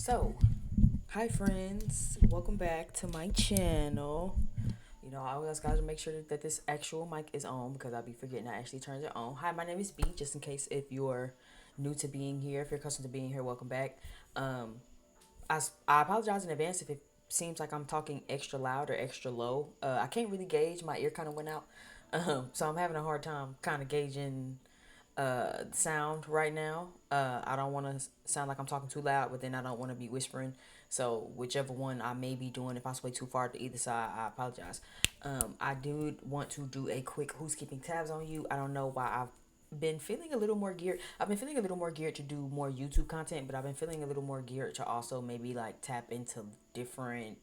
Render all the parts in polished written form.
So, hi friends, welcome back to my channel. I always gotta make sure that this actual mic is on because I'll be forgetting I actually turned it on. Hi, my name is B, just in case if you're new to being here, if you're accustomed to being here, welcome back. Um, I apologize in advance if it seems like I'm talking extra loud or extra low. I can't really gauge, my ear kind of went out. So I'm having a hard time kind of gauging sound right now. I don't want to sound like I'm talking too loud, but then I don't want to be whispering. So whichever one I may be doing, if I sway too far to either side, I apologize. I do want to do a quick who's keeping tabs on you. I don't know why I've been feeling a little more geared. I've been feeling a little more geared to do more YouTube content, but I've been feeling a little more geared to also maybe like tap into different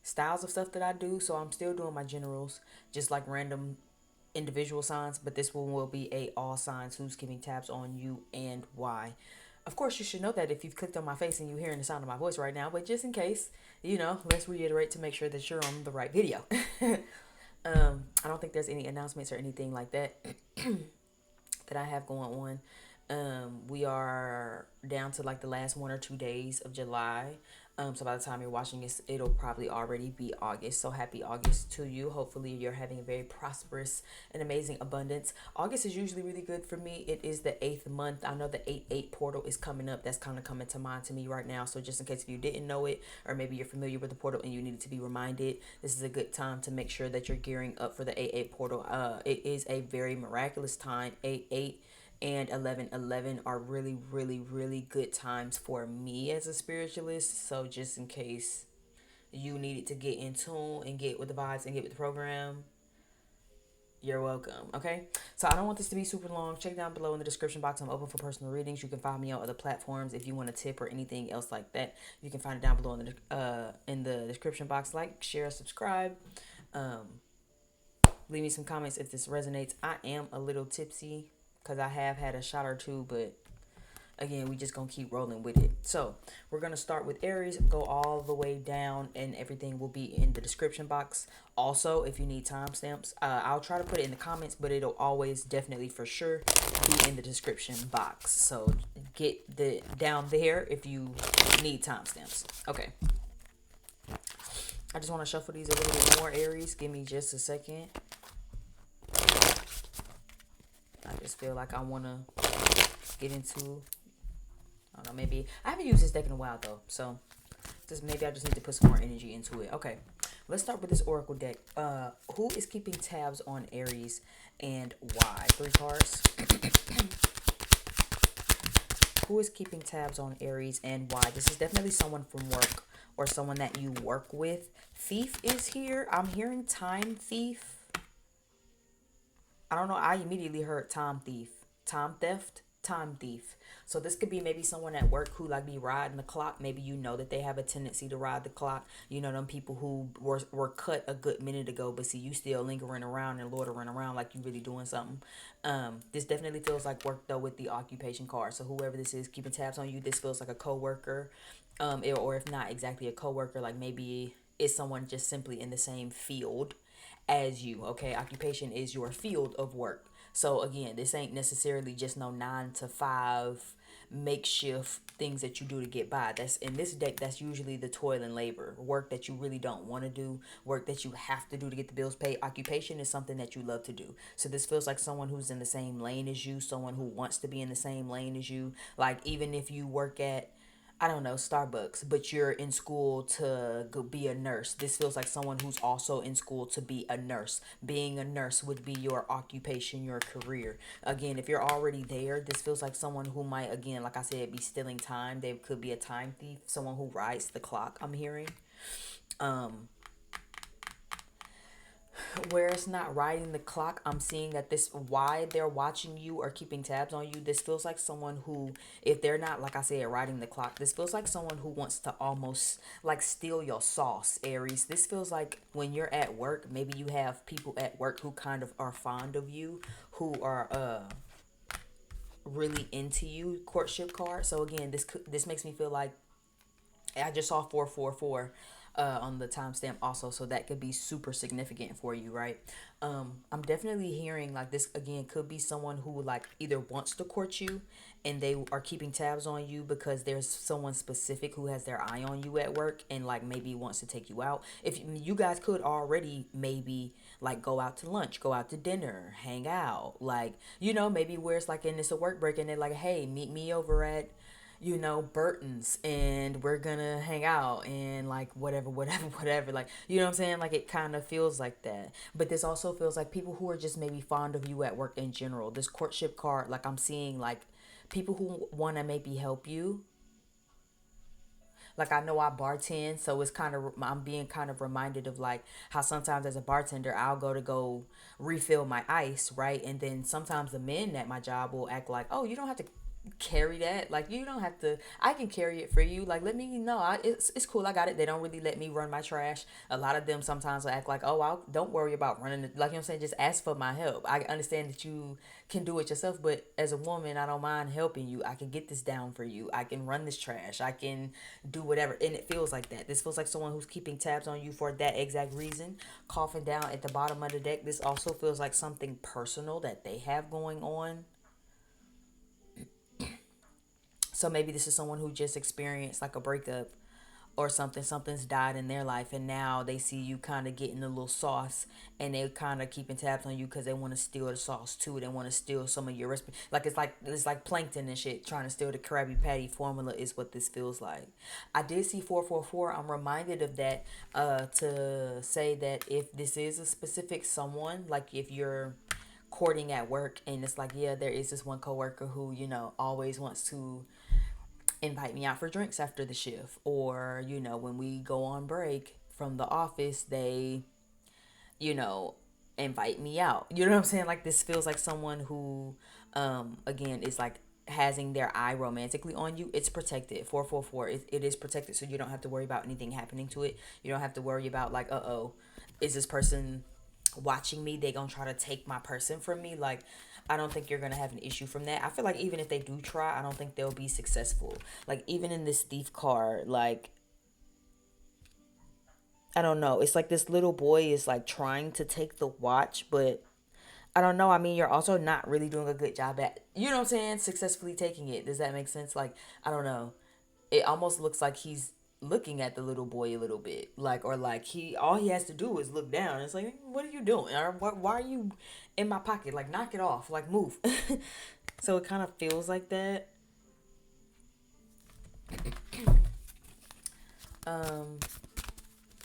styles of stuff that I do. So I'm still doing my generals, just like random individual signs, but this one will be a all signs who's keeping tabs on you and why. Of course, you should know that if you've clicked on my face and you're hearing the sound of my voice right now, but just in case, let's reiterate to make sure that you're on the right video. I don't think there's any announcements or anything like that that I have going on. We are down to like the last 1 or 2 days of July. So by the time you're watching this, it'll probably already be August. So happy August to you. Hopefully you're having a very prosperous and amazing abundance. August is usually really good for me. It is the 8th month. I know the 8-8 portal is coming up. That's kind of coming to mind to me right now. So just in case if you didn't know it, or maybe you're familiar with the portal and you needed to be reminded, this is a good time to make sure that you're gearing up for the 8-8 portal. It is a very miraculous time. 8-8 and 11-11 are really, really, really good times for me as a spiritualist. So just in case you needed to get in tune and get with the vibes and get with the program, you're welcome. Okay, so I don't want this to be super long. Check down below in the description box. I'm open for personal readings. You can find me on other platforms. If you want a tip or anything else like that, you can find it down below in the description box. Like, share, subscribe. Leave me some comments if this resonates. I am a little tipsy because I have had a shot or two, but again, we just gonna keep rolling with it. So we're gonna start with Aries, go all the way down, and everything will be in the description box. Also, if you need timestamps, I'll try to put it in the comments, but it'll always definitely for sure be in the description box. So get the down there if you need timestamps. Okay, I just want to shuffle these a little bit more, Aries. Give me just a second. I just feel like I want to get into, I don't know, maybe I haven't used this deck in a while though, so just maybe I just need to put some more energy into it. Okay, let's start with this oracle deck. Who is keeping tabs on Aries and why? 3 cards. Who is keeping tabs on Aries and why? This is definitely someone from work or someone that you work with. Thief is here. I'm hearing time thief. I don't know. I immediately heard time thief, time theft, time thief. So this could be maybe someone at work who like be riding the clock. Maybe you know that they have a tendency to ride the clock. You know them people who were cut a good minute ago, but see you still lingering around and loitering around like you really doing something. This definitely feels like work though with the occupation card. So whoever this is keeping tabs on you, this feels like a coworker, or if not exactly a coworker, like maybe it's someone just simply in the same field as you. Okay, occupation is your field of work. So again, this ain't necessarily just no 9 to 5 makeshift things that you do to get by. That's in this deck, that's usually the toil and labor work that you really don't want to do, work that you have to do to get the bills paid. Occupation is something that you love to do. So this feels like someone who's in the same lane as you, someone who wants to be in the same lane as you. Like even if you work at, I don't know, Starbucks, but you're in school to go be a nurse. This feels like someone who's also in school to be a nurse. Being a nurse would be your occupation, your career. Again, if you're already there, this feels like someone who might, again, like I said, be stealing time. They could be a time thief, someone who rides the clock, I'm hearing. Where it's not riding the clock, I'm seeing that this, why they're watching you or keeping tabs on you, this feels like someone who, if they're not, like I said, riding the clock, this feels like someone who wants to almost like steal your sauce, Aries. This feels like when you're at work, maybe you have people at work who kind of are fond of you, who are really into you. Courtship card. So again, this makes me feel like I just saw 444 on the timestamp also, so that could be super significant for you, right? I'm definitely hearing like this again could be someone who like either wants to court you and they are keeping tabs on you because there's someone specific who has their eye on you at work and like maybe wants to take you out. If you guys could already maybe like go out to lunch, go out to dinner, hang out, like, you know, maybe where it's like, and it's a work break and they're like, hey, meet me over at, you know, Burton's, and we're gonna hang out and like whatever, whatever, whatever. Like, you know what I'm saying? Like, it kind of feels like that. But this also feels like people who are just maybe fond of you at work in general. This courtship card, like, I'm seeing like people who want to maybe help you. Like, I know I bartend, so it's kind of, I'm being kind of reminded of like how sometimes as a bartender I'll go refill my ice, right? And then sometimes the men at my job will act like, oh, you don't have to carry that, like, you don't have to, I can carry it for you, like, let me know, it's cool, I got it. They don't really let me run my trash. A lot of them sometimes will act like, oh, don't worry about running it, like, you know what I'm saying, just ask for my help. I understand that you can do it yourself, but as a woman I don't mind helping you. I can get this down for you. I can run this trash. I can do whatever. And it feels like that. This feels like someone who's keeping tabs on you for that exact reason. Coughing down at the bottom of the deck, this also feels like something personal that they have going on. So maybe this is someone who just experienced like a breakup or something. Something's died in their life, and now they see you kind of getting a little sauce, and they kind of keeping tabs on you because they want to steal the sauce too. They want to steal some of your recipe. Like, it's like plankton and shit trying to steal the Krabby Patty formula is what this feels like. I did see 444. I'm reminded of that to say that if this is a specific someone, like if you're courting at work and it's like, yeah, there is this one coworker who, you know, always wants to invite me out for drinks after the shift, or, you know, when we go on break from the office, they, you know, invite me out. You know what I'm saying? Like, this feels like someone who again is like having their eye romantically on you. It's protected. 444, it is protected, so you don't have to worry about anything happening to it. You don't have to worry about like, uh-oh, is this person watching me? They gonna try to take my person from me? Like, I don't think you're gonna have an issue from that. I feel like even if they do try, I don't think they'll be successful. Like, even in this thief card, like, I don't know, it's like this little boy is like trying to take the watch, but I don't know. I mean, you're also not really doing a good job at, you know what I'm saying, successfully taking it. Does that make sense? Like, I don't know. It almost looks like he's looking at the little boy a little bit, like, or like he, all he has to do is look down. It's like, what are you doing? Or why are you in my pocket? Like, knock it off. Like, move. So it kind of feels like that. Um,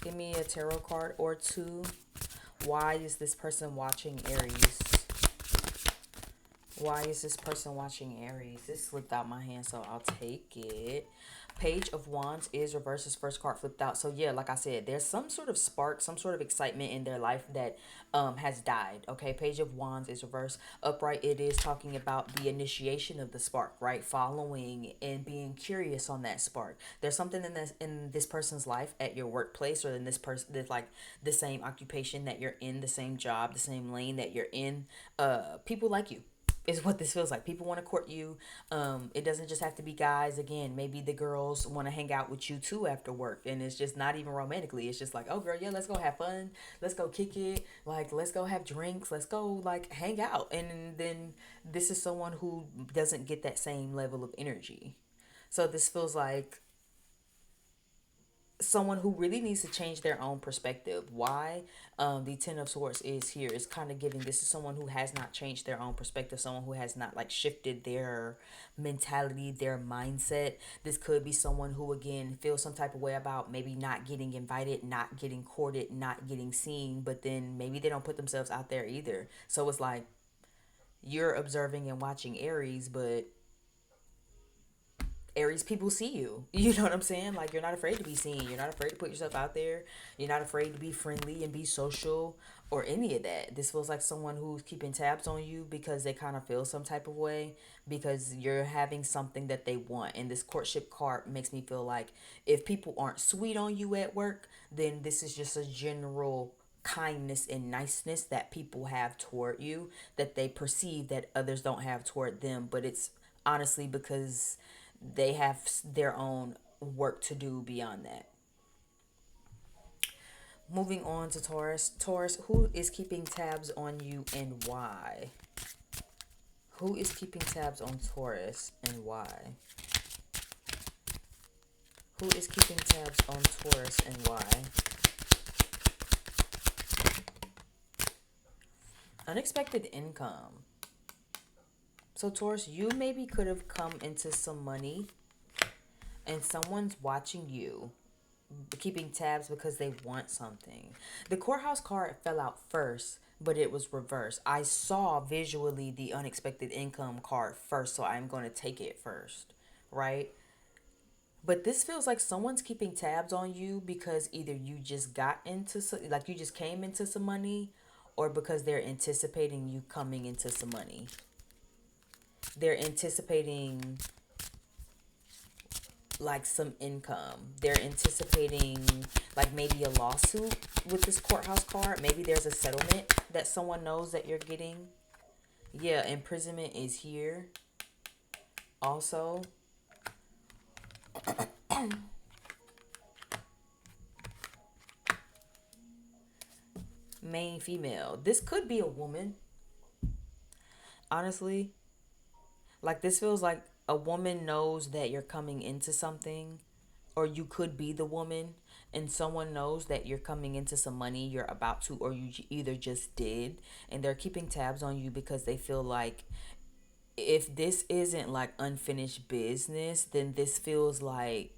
Give me a tarot card or two. Why is this person watching Aries? Why is this person watching Aries? This slipped out my hand, so I'll take it. Page of Wands is reversed. This first card flipped out. So yeah, like I said, there's some sort of spark, some sort of excitement in their life that has died. Okay, Page of Wands is reversed. Upright, it is talking about the initiation of the spark, right? Following and being curious on that spark. There's something in this person's life at your workplace, or in this person that's like the same occupation that you're in, the same job, the same lane that you're in. People like you is what this feels like. People want to court you. It doesn't just have to be guys. Again, maybe the girls want to hang out with you too after work, and it's just not even romantically. It's just like, oh girl, yeah, let's go have fun. Let's go kick it. Like, let's go have drinks. Let's go like hang out. And then this is someone who doesn't get that same level of energy. So this feels like someone who really needs to change their own perspective. Why the Ten of Swords is here is kind of giving, this is someone who has not changed their own perspective, someone who has not like shifted their mentality, their mindset. This could be someone who again feels some type of way about maybe not getting invited, not getting courted, not getting seen, but then maybe they don't put themselves out there either. So it's like you're observing and watching Aries, but Aries people see you. You know what I'm saying? Like, you're not afraid to be seen. You're not afraid to put yourself out there. You're not afraid to be friendly and be social or any of that. This feels like someone who's keeping tabs on you because they kind of feel some type of way because you're having something that they want. And this courtship card makes me feel like if people aren't sweet on you at work, then this is just a general kindness and niceness that people have toward you that they perceive that others don't have toward them. But it's honestly because they have their own work to do beyond that. Moving on to Taurus. Taurus, who is keeping tabs on you and why? Who is keeping tabs on Taurus and why? Who is keeping tabs on Taurus and why? Unexpected income. So Taurus, you maybe could have come into some money and someone's watching you, keeping tabs because they want something. The courthouse card fell out first, but it was reversed. I saw visually the unexpected income card first, so I'm going to take it first, right? But this feels like someone's keeping tabs on you because either you just got into like you just came into some money, or because they're anticipating you coming into some money. They're anticipating like some income. They're anticipating like maybe a lawsuit with this courthouse card. Maybe there's a settlement that someone knows that you're getting. Yeah, imprisonment is here also. Main female. This could be a woman. Honestly, like this feels like a woman knows that you're coming into something, or you could be the woman, and someone knows that you're coming into some money, you're about to, or you either just did, and they're keeping tabs on you because they feel like if this isn't like unfinished business, then this feels like,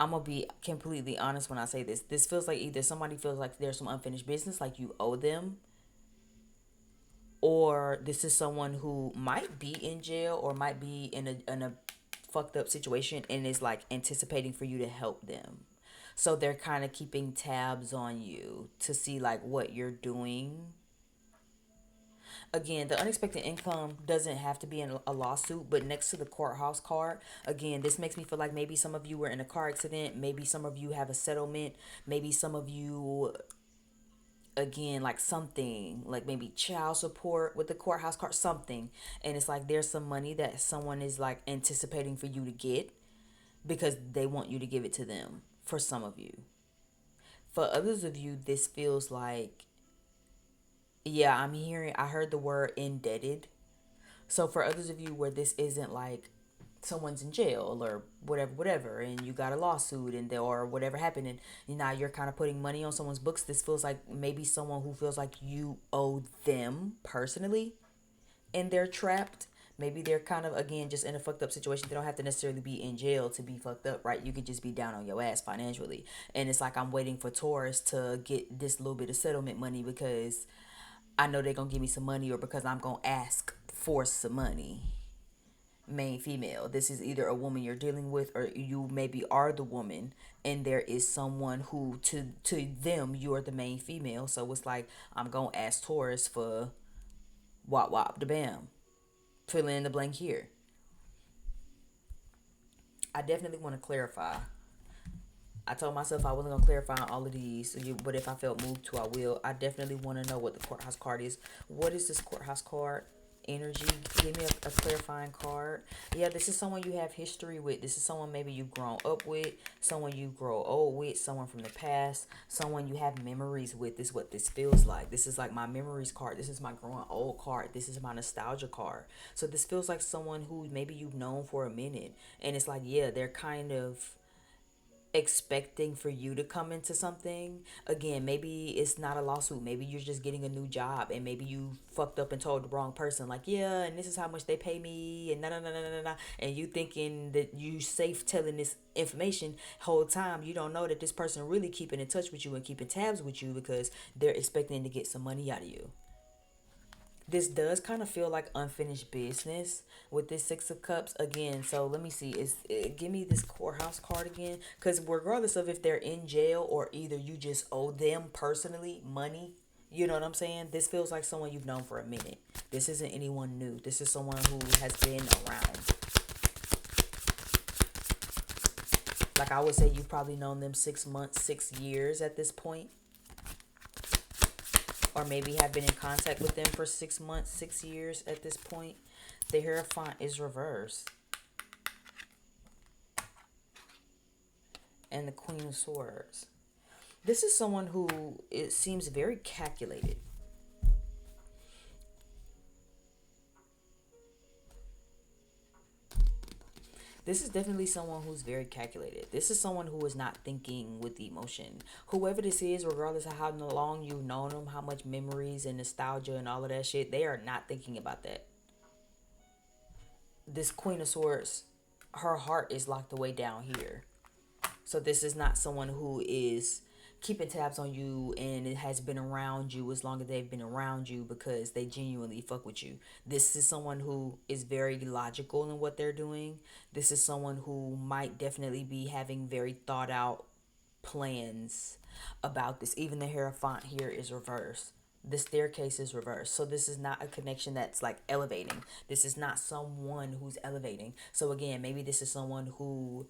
I'm gonna be completely honest when I say this. This feels like either somebody feels like there's some unfinished business, like you owe them, or this is someone who might be in jail or might be in a fucked up situation and is like anticipating for you to help them. So they're kind of keeping tabs on you to see like what you're doing. Again, the unexpected income doesn't have to be in a lawsuit, but next to the courthouse card, again, this makes me feel like maybe some of you were in a car accident, maybe some of you have a settlement, maybe some of you, again, like something like maybe child support with the courthouse card, something, and it's like there's some money that someone is like anticipating for you to get because they want you to give it to them. For some of you, for others of you, this feels like, yeah, I heard the word indebted. So for others of you where this isn't like someone's in jail or whatever, and you got a lawsuit and or whatever happened, and now you're kind of putting money on someone's books, this feels like maybe someone who feels like you owe them personally, and they're trapped. Maybe they're kind of, again, just in a fucked up situation. They don't have to necessarily be in jail to be fucked up, right? You could just be down on your ass financially, and it's like I'm waiting for Taurus to get this little bit of settlement money because I know they're gonna give me some money, or because I'm gonna ask for some money. Main female. This is either a woman you're dealing with, or you maybe are the woman, and there is someone who to them you are the main female. So it's like I'm gonna ask Taurus for wop wop the bam. Fill in the blank here. I definitely want to clarify. I told myself I wasn't gonna clarify all of these, but if I felt moved to, I will. I definitely want to know what the courthouse card is. What is this courthouse card? Energy. Give me a clarifying card. Yeah, this is someone you have history with. This is someone maybe you've grown up with, someone you grow old with, someone from the past, someone you have memories with. This is what this feels like. This is like my memories card. This is my growing old card. This is my nostalgia card. So this feels like someone who maybe you've known for a minute, and it's like, yeah, they're kind of expecting for you to come into something. Again, maybe it's not a lawsuit, maybe you're just getting a new job, and maybe you fucked up and told the wrong person like, yeah, and this is how much they pay me, and nah, and you thinking that you safe telling this information. Whole time you don't know that this person really keeping in touch with you and keeping tabs with you because they're expecting to get some money out of you. This does kind of feel like unfinished business with this Six of Cups again. So let me see, give me this courthouse card again, because regardless of if they're in jail or either you just owe them personally money, you know what I'm saying, this feels like someone you've known for a minute. This isn't anyone new. This is someone who has been around. Like I would say you've probably known them 6 months, 6 years at this point, or maybe have been in contact with them for 6 months, 6 years at this point. The Hierophant is reversed, and the Queen of Swords. This is someone who, it seems very calculated. This is definitely someone who's very calculated. This is someone who is not thinking with emotion. Whoever this is, regardless of how long you've known them, how much memories and nostalgia and all of that shit, they are not thinking about that. This Queen of Swords, her heart is locked away down here. So this is not someone who is keeping tabs on you and it has been around you as long as they've been around you because they genuinely fuck with you. This is someone who is very logical in what they're doing. This is someone who might definitely be having very thought out plans about this. Even the Hierophant here is reversed. The staircase is reversed. So this is not a connection that's like elevating. This is not someone who's elevating. So again, maybe this is someone who,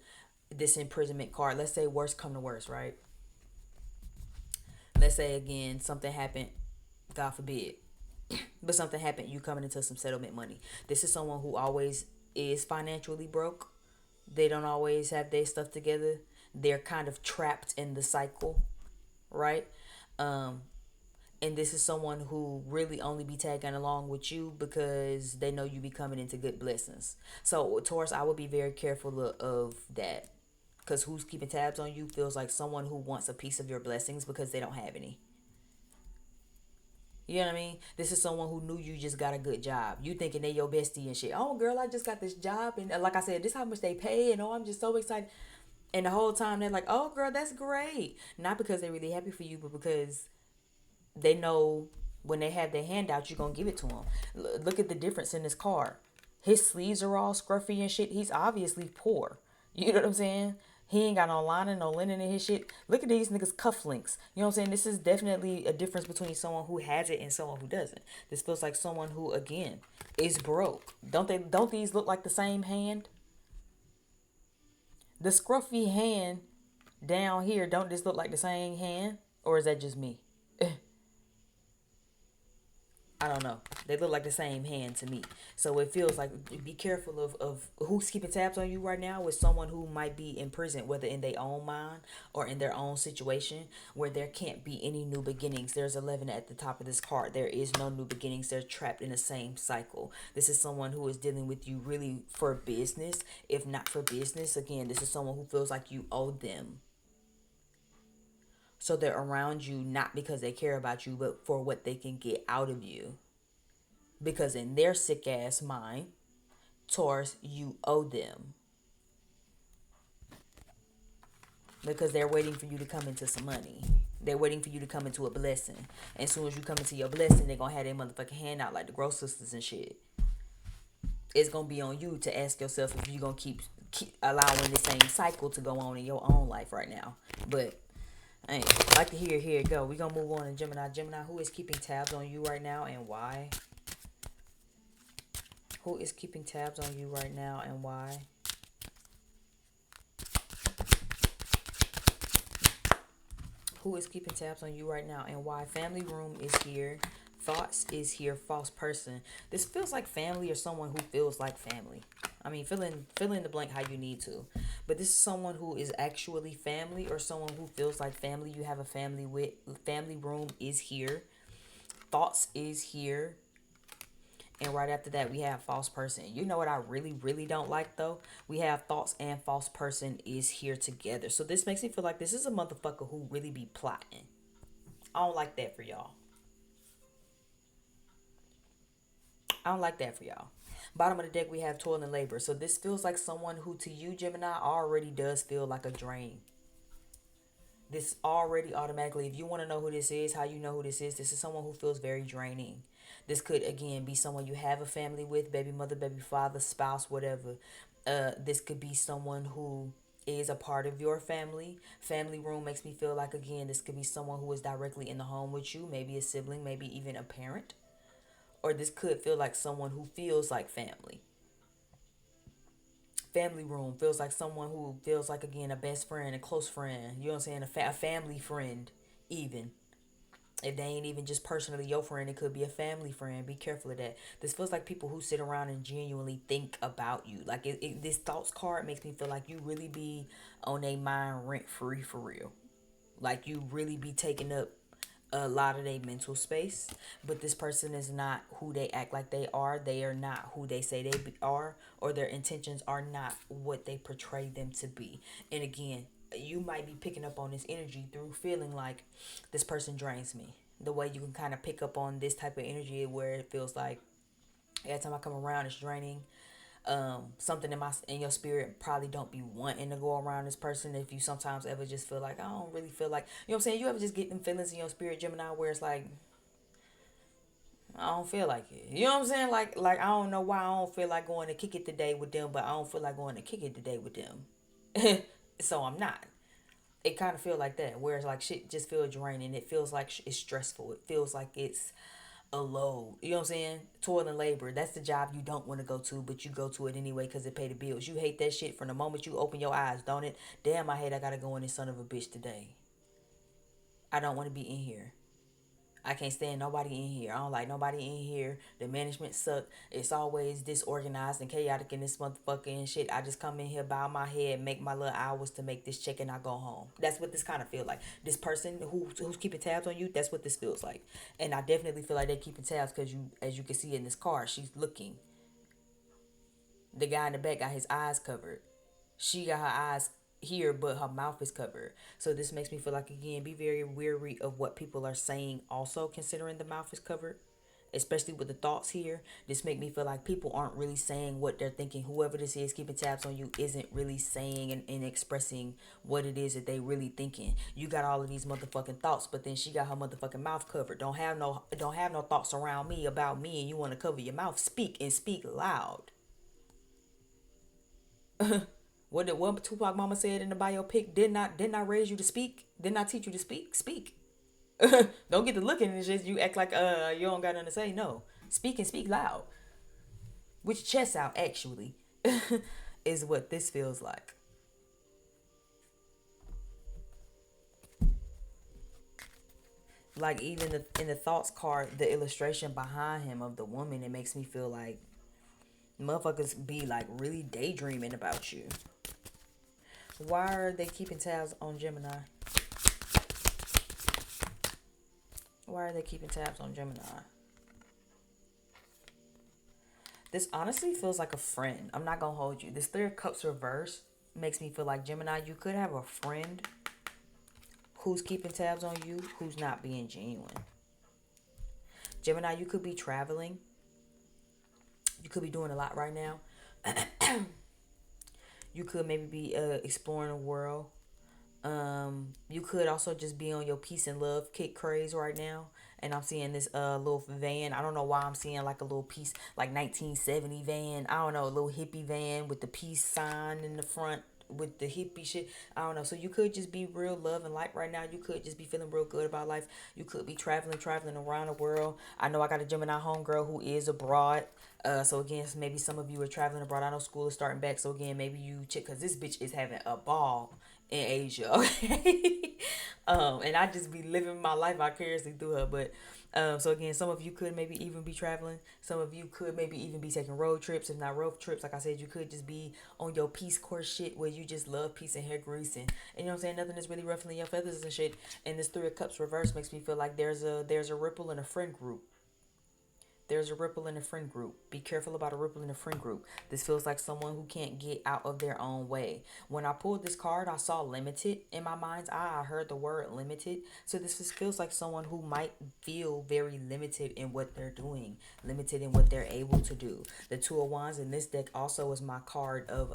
this imprisonment card, let's say worst come to worst, right? Let's say again something happened, God forbid, but something happened, you coming into some settlement money. This is someone who always is financially broke. They don't always have their stuff together. They're kind of trapped in the cycle, right? And this is someone who really only be tagging along with you because they know you be coming into good blessings. So Taurus, I would be very careful of that. Because who's keeping tabs on you feels like someone who wants a piece of your blessings because they don't have any. You know what I mean? This is someone who knew you just got a good job. You thinking they your bestie and shit. Oh, girl, I just got this job. And like I said, this is how much they pay. And oh, I'm just so excited. And the whole time they're like, oh, girl, that's great. Not because they're really happy for you, but because they know when they have their hand out, you're going to give it to them. Look at the difference in this card. His sleeves are all scruffy and shit. He's obviously poor. You know what I'm saying? He ain't got no lining, no linen in his shit. Look at these niggas cufflinks. You know what I'm saying? This is definitely a difference between someone who has it and someone who doesn't. This feels like someone who, again, is broke. Don't these look like the same hand? The scruffy hand down here, don't this look like the same hand? Or is that just me? I don't know. They look like the same hand to me. So it feels like, be careful of who's keeping tabs on you right now with someone who might be in prison, whether in their own mind or in their own situation where there can't be any new beginnings. There's 11 at the top of this card. There is no new beginnings. They're trapped in the same cycle. This is someone who is dealing with you really for business. If not for business, again, this is someone who feels like you owe them. So they're around you not because they care about you, but for what they can get out of you. Because in their sick ass mind, Taurus, you owe them. Because they're waiting for you to come into some money. They're waiting for you to come into a blessing. And as soon as you come into your blessing, they're going to have their motherfucking hand out like the Gross Sisters and shit. It's going to be on you to ask yourself if you're going to keep allowing the same cycle to go on in your own life right now. But I like to hear it go. We're going to move on to Gemini. Gemini, who is keeping tabs on you right now and why? Who is keeping tabs on you right now and why? Who is keeping tabs on you right now and why? Family room is here. Thoughts is here. False person. This feels like family or someone who feels like family. I mean, fill in the blank how you need to. But this is someone who is actually family or someone who feels like family. You have a family with. Family room is here. Thoughts is here. And right after that, we have false person. You know what I really, really don't like, though? We have thoughts and false person is here together. So this makes me feel like this is a motherfucker who really be plotting. I don't like that for y'all. I don't like that for y'all. Bottom of the deck, we have toil and labor. So this feels like someone who to you, Gemini, already does feel like a drain. This already automatically, if you want to know who this is, how you know who this is someone who feels very draining. This could, again, be someone you have a family with, baby mother, baby father, spouse, whatever. This could be someone who is a part of your family. Family room makes me feel like, again, this could be someone who is directly in the home with you, maybe a sibling, maybe even a parent. Or this could feel like someone who feels like family. Family room feels like someone who feels like, again, a best friend, a close friend. You know what I'm saying? A family friend, even. If they ain't even just personally your friend, it could be a family friend. Be careful of that. This feels like people who sit around and genuinely think about you. Like this thoughts card makes me feel like you really be on a mind rent free for real. Like you really be taking up a lot of their mental space, but this person is not who they act like they are. They are not who they say are, or their intentions are not what they portray them to be. And again, you might be picking up on this energy through feeling like this person drains me. The way you can kind of pick up on this type of energy where it feels like every time I come around it's draining. Something in your spirit probably don't be wanting to go around this person. If you sometimes ever just feel like I don't really feel like, you know what I'm saying, you ever just get them feelings in your spirit, Gemini, where it's like I don't feel like it, you know what I'm saying, like I don't know why I don't feel like going to kick it today with them, but I don't feel like going to kick it today with them. So I'm not. It kind of feel like that, where it's like shit just feel draining. It feels like it's stressful. It feels like it's a load. You know what I'm saying? Toil and labor. That's the job you don't want to go to, but you go to it anyway because it pay the bills. You hate that shit from the moment you open your eyes, don't it? Damn, I hate I gotta go in this son of a bitch today. I don't want to be in here. I can't stand nobody in here. I don't like nobody in here. The management suck. It's always disorganized and chaotic in this motherfucking shit. I just come in here, bow my head, make my little hours to make this check, and I go home. That's what this kind of feel like. This person who's keeping tabs on you, that's what this feels like. And I definitely feel like they're keeping tabs because you, as you can see in this card, she's looking. The guy in the back got his eyes covered. She got her eyes here, but her mouth is covered. So this makes me feel like, again, be very weary of what people are saying. Also, considering the mouth is covered, especially with the thoughts here, this make me feel like people aren't really saying what they're thinking. Whoever this is keeping tabs on you isn't really saying and expressing what it is that they really thinking. You got all of these motherfucking thoughts, but then she got her motherfucking mouth covered. Don't have no thoughts around me about me, and you want to cover your mouth. Speak, and speak loud. What Tupac Mama said in the biopic? Didn't I raise you to speak? Didn't I teach you to speak? Speak. Don't get to looking and just you act like you don't got nothing to say. No, speak and speak loud. With your chest out, actually, is what this feels like. Like even in the thoughts card, the illustration behind him of the woman, it makes me feel like motherfuckers be like really daydreaming about you. Why are they keeping tabs on Gemini? Why are they keeping tabs on Gemini? This honestly feels like a friend. I'm not gonna hold you. This Three of Cups reverse makes me feel like, Gemini, you could have a friend who's keeping tabs on you, who's not being genuine. Gemini, you could be traveling. You could be doing a lot right now. You could maybe be exploring the world. You could also just be on your peace and love kick craze right now. And I'm seeing this little van. I don't know why I'm seeing like a little piece, like 1970 van. I don't know, a little hippie van with the peace sign in the front with the hippie shit. I don't know. So you could just be real love and light right now. You could just be feeling real good about life. You could be traveling around the world. I know I got a Gemini homegirl who is abroad. So again, maybe some of you are traveling abroad. I know school is starting back. So again, maybe you check, because this bitch is having a ball in Asia. Okay. And I just be living my life vicariously through her. But so again, some of you could maybe even be traveling. Some of you could maybe even be taking road trips. If not road trips, like I said, you could just be on your Peace Corps shit where you just love peace and hair grease, and you know what I'm saying, nothing is really ruffling your feathers and shit. And this Three of Cups reverse makes me feel like there's a ripple in a friend group. There's a ripple in a friend group. Be careful about a ripple in a friend group. This feels like someone who can't get out of their own way. When I pulled this card, I saw limited in my mind's eye. I heard the word limited. So this just feels like someone who might feel very limited in what they're doing, limited in what they're able to do. The Two of Wands in this deck also is my card of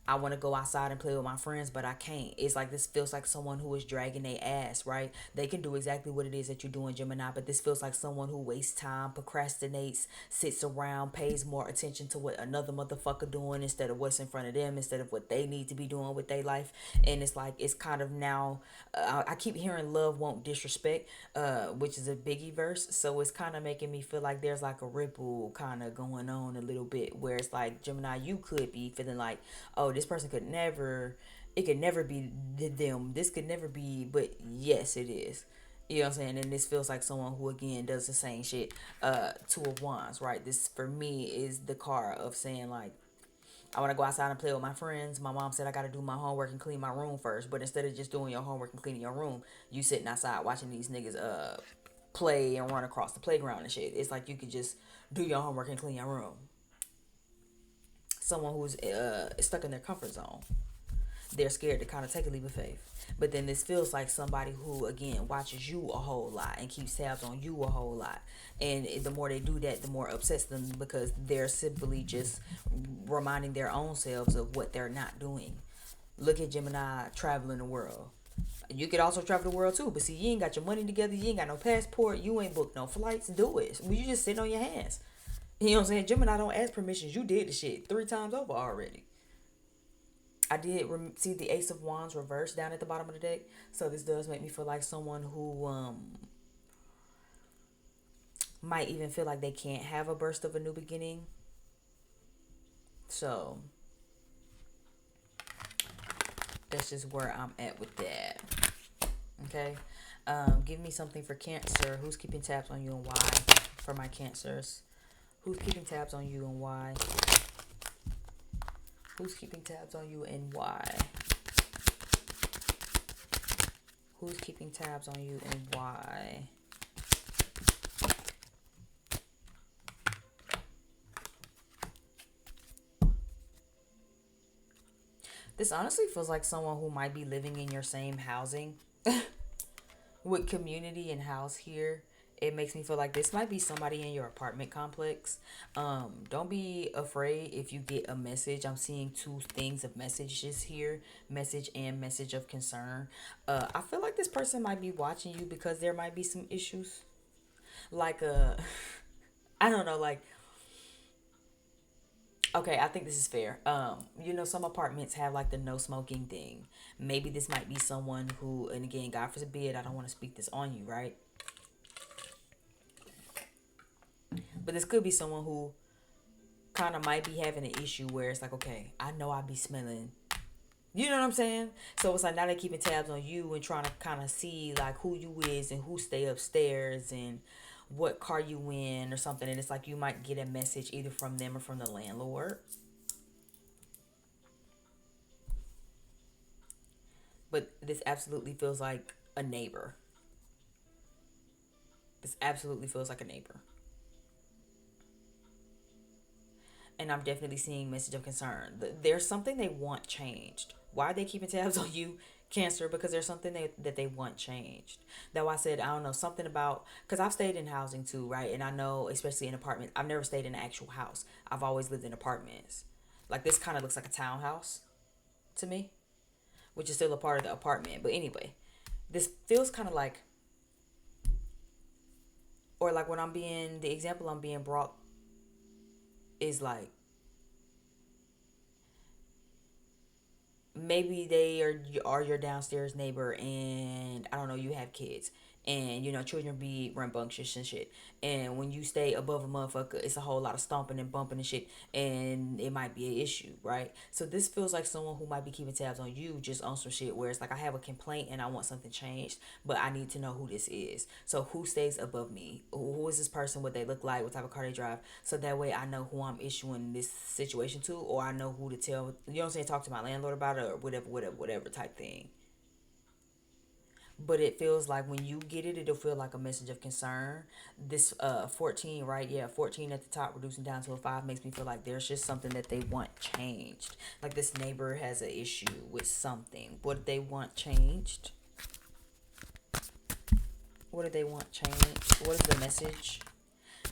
I want to go outside and play with my friends, but I can't. It's like this feels like someone who is dragging their ass, right? They can do exactly what it is that you're doing, Gemini, but this feels like someone who wastes time, procrastinates, sits around, pays more attention to what another motherfucker doing instead of what's in front of them, instead of what they need to be doing with their life. And it's like, it's kind of now, I keep hearing love won't disrespect, which is a biggie verse. So it's kind of making me feel like there's like a ripple kind of going on a little bit, where it's like, Gemini, you could be feeling like, oh, this person it could never be them. This could never be, but yes, it is. You know what I'm saying? And this feels like someone who, again, does the same shit. Two of Wands, right? This, for me, is the card of saying, like, I want to go outside and play with my friends. My mom said I got to do my homework and clean my room first. But instead of just doing your homework and cleaning your room, you sitting outside watching these niggas play and run across the playground and shit. It's like you could just do your homework and clean your room. Someone who's stuck in their comfort zone. They're scared to kind of take a leap of faith. But then this feels like somebody who, again, watches you a whole lot and keeps tabs on you a whole lot. And the more they do that, the more it upsets them, because they're simply just reminding their own selves of what they're not doing. Look at Gemini traveling the world. You could also travel the world too, but see, you ain't got your money together, you ain't got no passport, you ain't booked no flights. Do it. You just sitting on your hands. You know what I'm saying? Gemini don't ask permissions. You did the shit 3 times over already. I did see the Ace of Wands reversed down at the bottom of the deck. So this does make me feel like someone who might even feel like they can't have a burst of a new beginning. So that's just where I'm at with that. Okay. Give me something for Cancer. Who's keeping tabs on you and why? For my Cancers. Who's keeping tabs on you and why? Who's keeping tabs on you and why? Who's keeping tabs on you and why? This honestly feels like someone who might be living in your same housing. With community and house here, it makes me feel like this might be somebody in your apartment complex. Don't be afraid if you get a message. I'm seeing 2 things of messages here, message and message of concern. I feel like this person might be watching you because there might be some issues. Like I don't know, like, okay, I think this is fair. Some apartments have like the no smoking thing. Maybe this might be someone who, and again, God forbid, I don't want to speak this on you, right? But this could be someone who kind of might be having an issue where it's like, okay, I know I be smelling. You know what I'm saying? So it's like now they're keeping tabs on you and trying to kind of see like who you is and who stay upstairs and what car you in or something. And it's like you might get a message either from them or from the landlord. But this absolutely feels like a neighbor. This absolutely feels like a neighbor. And I'm definitely seeing message of concern. There's something they want changed. Why are they keeping tabs on you, Cancer? Because there's something that they want changed. That's why I said, I don't know, something about, because I've stayed in housing too, right? And I know, especially in apartments, I've never stayed in an actual house. I've always lived in apartments. Like this kind of looks like a townhouse to me, which is still a part of the apartment. But anyway, this feels kind of like, or like when the example I'm being brought is like, maybe they are your downstairs neighbor, and I don't know, you have kids, and children be rambunctious and shit, and when you stay above a motherfucker, it's a whole lot of stomping and bumping and shit, and it might be an issue, right? So this feels like someone who might be keeping tabs on you just on some shit where it's like, I have a complaint and I want something changed, but I need to know who this is. So who stays above me? Who is this person? What they look like? What type of car they drive? So that way I know who I'm issuing this situation to, or I know who to tell, you know what I'm saying, talk to my landlord about it, or whatever type thing. But it feels like when you get it, it'll feel like a message of concern. This 14, right? Yeah, 14 at the top, reducing down to a 5, makes me feel like there's just something that they want changed. Like this neighbor has an issue with something. What do they want changed? What do they want changed? What is the message?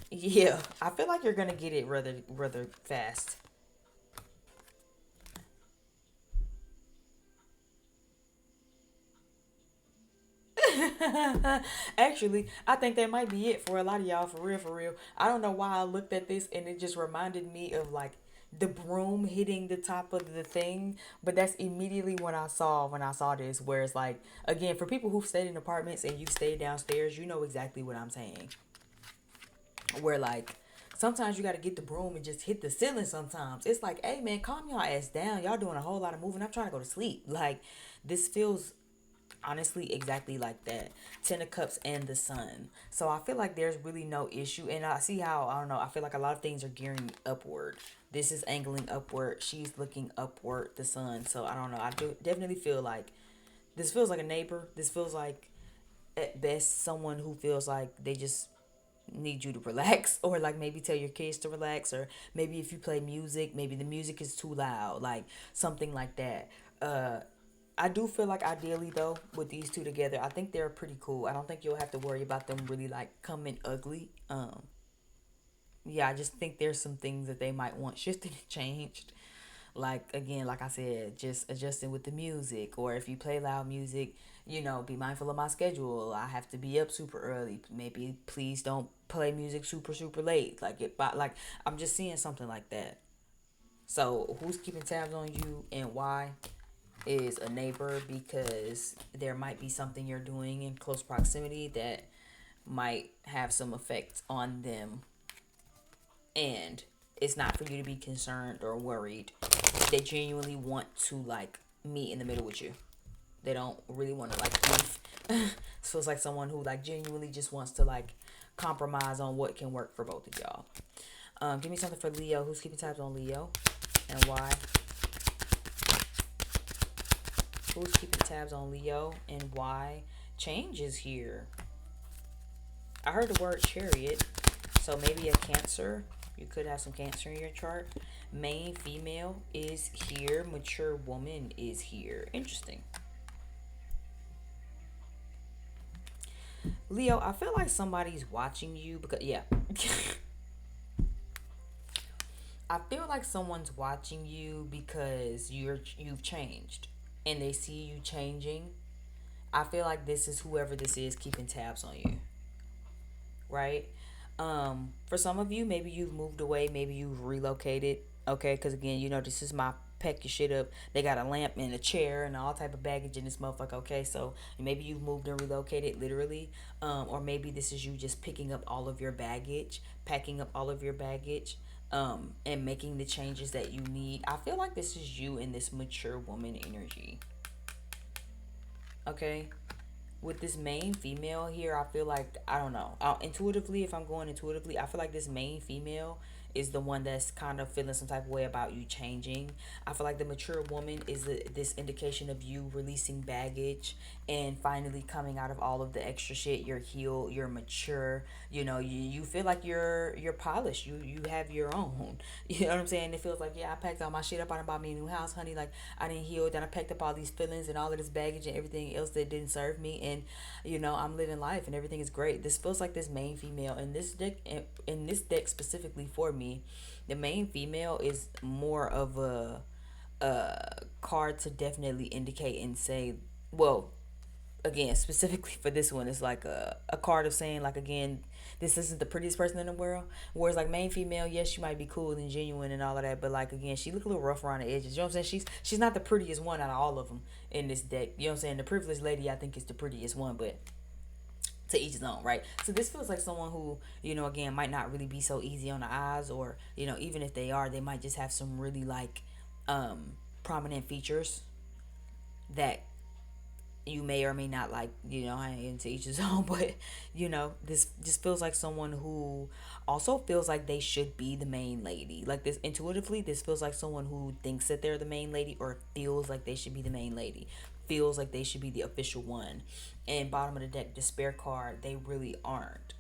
Yeah, I feel like you're gonna get it rather fast. Actually, I think that might be it for a lot of y'all, for real, for real. I don't know why I looked at this and it just reminded me of like the broom hitting the top of the thing, but that's immediately what I saw when I saw this, where it's like, again, for people who've stayed in apartments and you stay downstairs, you know exactly what I'm saying. Where like sometimes you got to get the broom and just hit the ceiling sometimes. It's like, hey man, calm y'all ass down. Y'all doing a whole lot of moving. I'm trying to go to sleep. Like this feels honestly exactly like that. 10 of Cups and the Sun. So I feel like there's really no issue, and I see how, I don't know, I feel like a lot of things are gearing upward. This is angling upward. She's looking upward, the sun. So I don't know. I do definitely feel like this feels like a neighbor. This feels like at best someone who feels like they just need you to relax, or like maybe tell your kids to relax, or maybe if you play music, maybe the music is too loud, like something like that. I do feel like ideally though, with these two together, I think they're pretty cool. I don't think you'll have to worry about them really like coming ugly. Yeah, I just think there's some things that they might want shifted and changed. Like again, like I said, just adjusting with the music, or if you play loud music, be mindful of my schedule. I have to be up super early. Maybe please don't play music super late. Like I'm just seeing something like that. So who's keeping tabs on you and why is a neighbor, because there might be something you're doing in close proximity that might have some effect on them, and it's not for you to be concerned or worried. They genuinely want to like meet in the middle with you. They don't really want to like beef. So it's like someone who like genuinely just wants to like compromise on what can work for both of y'all. Give me something for Leo. Who's keeping tabs on Leo and why? Who's keeping tabs on Leo and why? Change is here. I heard the word chariot, so maybe a Cancer. You could have some Cancer in your chart. Main female is here. Mature woman is here. Interesting. Leo, I feel like somebody's watching you because yeah. I feel like someone's watching you because you've changed and they see you changing. I feel like this is whoever this is keeping tabs on you. Right? For some of you, maybe you've moved away, maybe you've relocated. Okay, because again, this is my peck your shit up. They got a lamp and a chair and all type of baggage in this motherfucker. Okay, so maybe you've moved and relocated literally, or maybe this is you just picking up all of your baggage, packing up all of your baggage, and making the changes that you need. I feel like this is you in this mature woman energy. Okay, with this main female here, I feel like, I don't know. Intuitively, if I'm going intuitively, I feel like this main female is the one that's kind of feeling some type of way about you changing. I feel like the mature woman is this indication of you releasing baggage and finally coming out of all of the extra shit. You're healed, you're mature, you feel like you're polished. You have your own. You know what I'm saying? It feels like, yeah, I packed all my shit up. I done bought me a new house, honey. Like, I didn't heal. Then I packed up all these feelings and all of this baggage and everything else that didn't serve me. And, I'm living life and everything is great. This feels like this main female in this deck, in this deck specifically for me. The main female is more of a card to definitely indicate and say, well, again, specifically for this one, it's like a card of saying, like, again, this isn't the prettiest person in the world. Whereas like main female, yes, she might be cool and genuine and all of that, but like again, she look a little rough around the edges. You know what I'm saying? She's not the prettiest one out of all of them in this deck. You know what I'm saying? The privileged lady, I think, is the prettiest one, but to each his own, right? So this feels like someone who, again, might not really be so easy on the eyes, or even if they are, they might just have some really like prominent features that you may or may not like. I ain't into each his own, but this just feels like someone who also feels like they should be the main lady. Like, this intuitively, this feels like someone who thinks that they're the main lady, or feels like they should be the main lady, feels like they should be the official one. And bottom of the deck, despair card, they really aren't.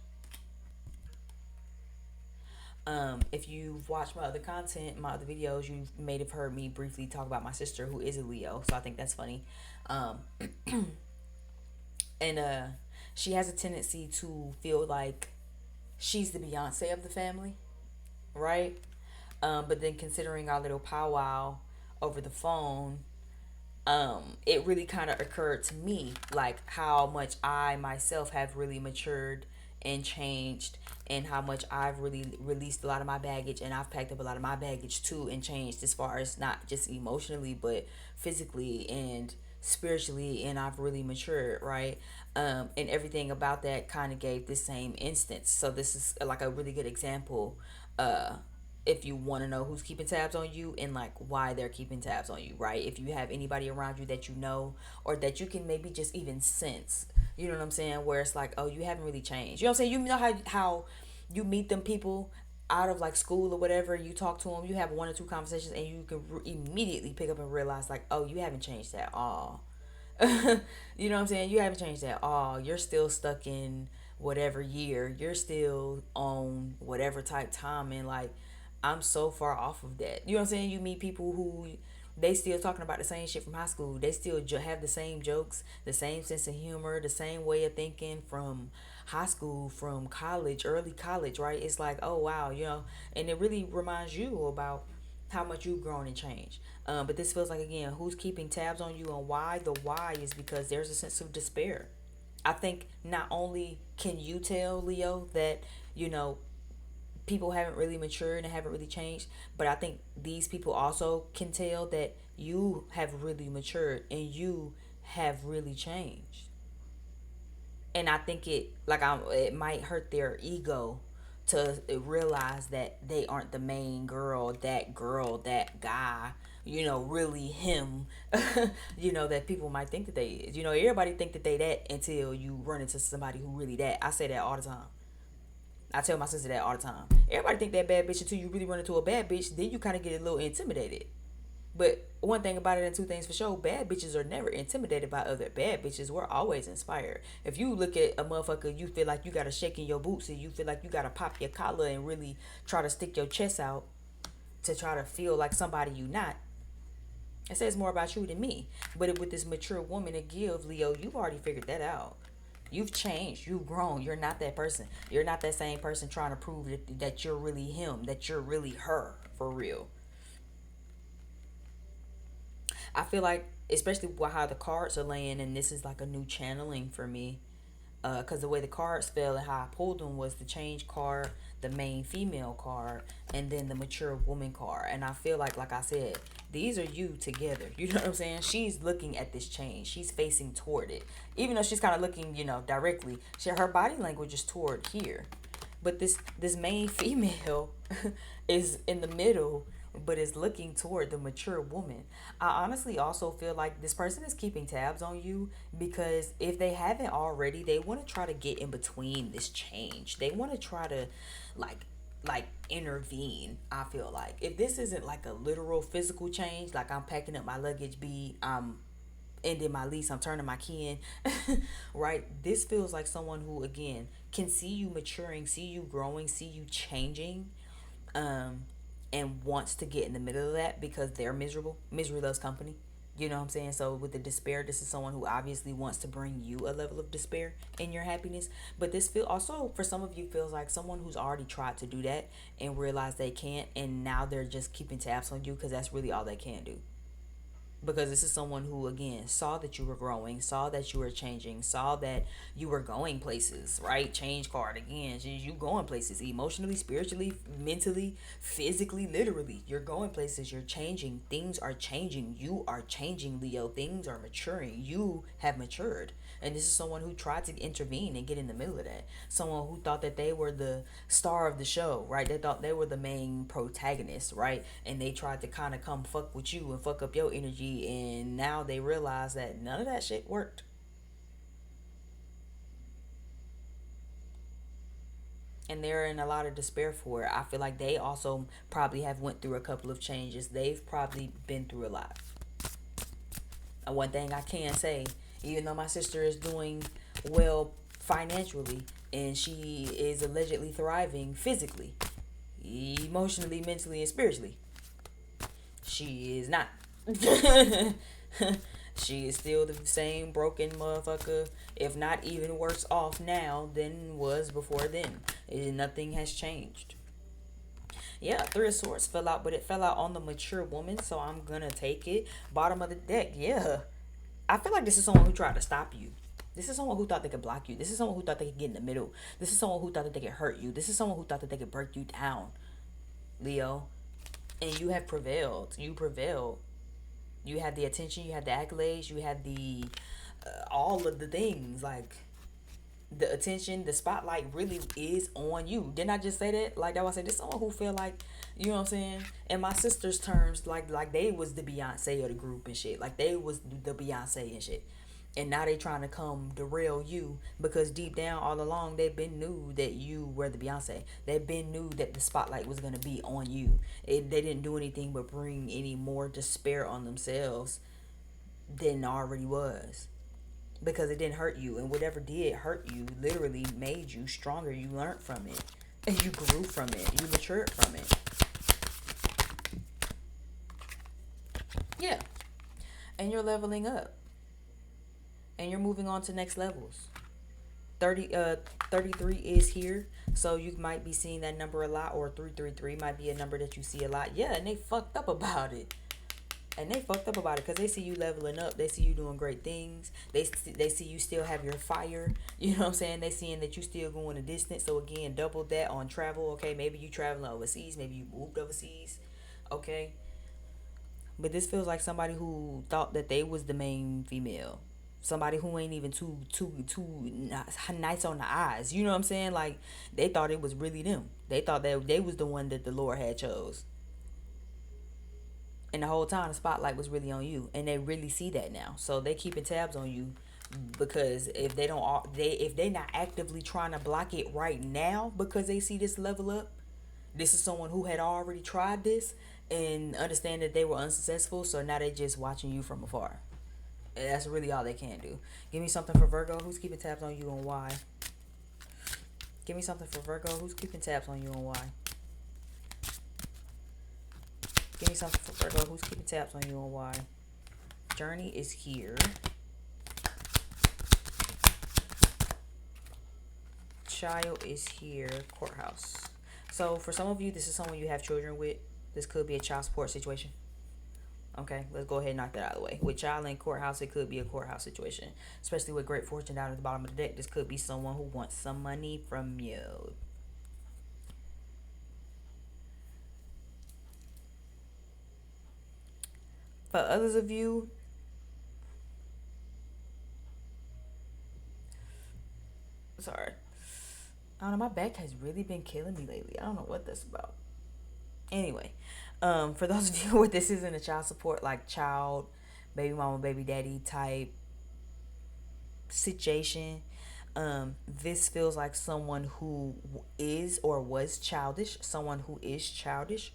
If you've watched my other content, my other videos, you may have heard me briefly talk about my sister who is a Leo, so I think that's funny. And she has a tendency to feel like she's the Beyonce of the family, right? But then considering our little powwow over the phone, it really kind of occurred to me like how much I myself have really matured and changed, and how much I've really released a lot of my baggage, and I've packed up a lot of my baggage too and changed, as far as not just emotionally but physically and spiritually, and I've really matured, right? And everything about that kind of gave the same instance. So this is like a really good example, if you want to know who's keeping tabs on you and like why they're keeping tabs on you, right? If you have anybody around you that or that you can maybe just even sense, you know what I'm saying, where it's like, oh, you haven't really changed. You know what I'm saying? You know how you meet them people. out of like school or whatever, you talk to them, you have one or two conversations, and you can immediately pick up and realize like, oh, you haven't changed at all. You know what I'm saying? You haven't changed at all. You're still stuck in whatever year. You're still on whatever type time, and like, I'm so far off of that. You know what I'm saying? You meet people who they still talking about the same shit from high school. They still have the same jokes, the same sense of humor, the same way of thinking from high school, from college, early college, right? It's like, oh wow, you know, and it really reminds you about how much you've grown and changed. But this feels like, again, who's keeping tabs on you and why? The why is because there's a sense of despair. I think not only can you tell, Leo, that, you know, people haven't really matured and haven't really changed, but I think these people also can tell that you have really matured and you have really changed. And I think it might hurt their ego to realize that they aren't the main girl, that guy, you know, really him. You know, that people might think that they is. You know, everybody think that they that until you run into somebody who really that. I say that all the time. I tell my sister that all the time. Everybody think that bad bitch until you really run into a bad bitch. Then you kind of get a little intimidated. But one thing about it, and two things for sure, bad bitches are never intimidated by other bad bitches. We're always inspired. If you look at a motherfucker, you feel like you got to shake in your boots and you feel like you got to pop your collar and really try to stick your chest out to try to feel like somebody you not. It says more about you than me. But with this mature woman to give, Leo, you've already figured that out. You've changed. You've grown. You're not that person. You're not that same person trying to prove that you're really him, that you're really her for real. I feel like, especially with how the cards are laying, and this is like a new channeling for me, because the way the cards fell and how I pulled them was the change card, the main female card, and then the mature woman card. And I feel like I said, these are you together. You know what I'm saying? She's looking at this change. She's facing toward it. Even though she's kind of looking, you know, directly. Her body language is toward here. But this main female is in the middle, but is looking toward the mature woman. I honestly also feel like this person is keeping tabs on you because if they haven't already, they want to try to get in between this change. They want to try to like intervene. I feel like if this isn't like a literal physical change, like I'm packing up my luggage, I'm ending my lease, I'm turning my key in, right? This feels like someone who, again, can see you maturing, see you growing, see you changing, um, and wants to get in the middle of that because they're miserable. Misery loves company. You know what I'm saying? So with the despair, this is someone who obviously wants to bring you a level of despair in your happiness. But this feel also for some of you feels like someone who's already tried to do that and realized they can't, and now they're just keeping tabs on you because that's really all they can do, because this is someone who, again, saw that you were growing, saw that you were changing, saw that you were going places, right? Change card again. You going places emotionally, spiritually, mentally, physically, literally. You're going places. You're changing. Things are changing. You are changing, Leo. Things are maturing. You have matured. And this is someone who tried to intervene and get in the middle of that. Someone who thought that they were the star of the show, right? They thought they were the main protagonist, right? And they tried to kind of come fuck with you and fuck up your energy. And now they realize that none of that shit worked. And they're in a lot of despair for it. I feel like they also probably have went through a couple of changes. They've probably been through a lot. And one thing I can say, even though my sister is doing well financially and she is allegedly thriving physically, emotionally, mentally, and spiritually, she is not. She is still the same broken motherfucker, if not even worse off now than was before then. Nothing has changed. Yeah, Three of Swords fell out, but it fell out on the mature woman, so I'm gonna take it. Bottom of the deck, yeah. I feel like this is someone who tried to stop you. This is someone who thought they could block you. This is someone who thought they could get in the middle. This is someone who thought that they could hurt you. This is someone who thought that they could break you down, Leo. And you have prevailed. You prevailed. You had the attention. You had the accolades. You had the all of the things. Like, the attention, the spotlight really is on you. Didn't I just say that? Like, that was say this someone who feel like, you know what I'm saying? In my sister's terms, like they was the Beyonce of the group and shit. Like, they was the Beyonce and shit. And now they trying to come derail you, because deep down all along they've been knew that you were the Beyonce. They've been knew that the spotlight was going to be on you. They didn't do anything but bring any more despair on themselves than already was, because it didn't hurt you, and whatever did hurt you literally made you stronger. You learned from it, and you grew from it, you matured from it. Yeah. And you're leveling up, and you're moving on to next levels. 33 is here, so you might be seeing that number a lot, or 333 might be a number that you see a lot. Yeah, and they fucked up about it. And they fucked up about it because they see you leveling up. They see you doing great things. They see you still have your fire. You know what I'm saying? They seeing that you still going a distance. So again, double that on travel. Okay, maybe you traveling overseas. Maybe you moved overseas. Okay, but this feels like somebody who thought that they was the main female. Somebody who ain't even too nice on the eyes. You know what I'm saying? Like, they thought it was really them. They thought that they was the one that the Lord had chose. And the whole time the spotlight was really on you, and they really see that now, so they keeping tabs on you. Because if they don't, if they not actively trying to block it right now, because they see this level up, this is someone who had already tried this and understand that they were unsuccessful, so now they just watching you from afar. And that's really all they can do. Give me something for Virgo, who's keeping tabs on you and why. Give me something for Virgo, who's keeping tabs on you and why. Give me something for Virgo, who's keeping tabs on you and why. Journey is here. Child is here. Courthouse. So for some of you, this is someone you have children with. This could be a child support situation. Okay, let's go ahead and knock that out of the way. With child and courthouse, it could be a courthouse situation. Especially with great fortune down at the bottom of the deck. This could be someone who wants some money from you. For others of you, sorry, I don't know, my back has really been killing me lately. I don't know what that's about. Anyway, for those of you where this isn't a child support, like child, baby mama, baby daddy type situation, this feels like someone who is or was childish, someone who is childish,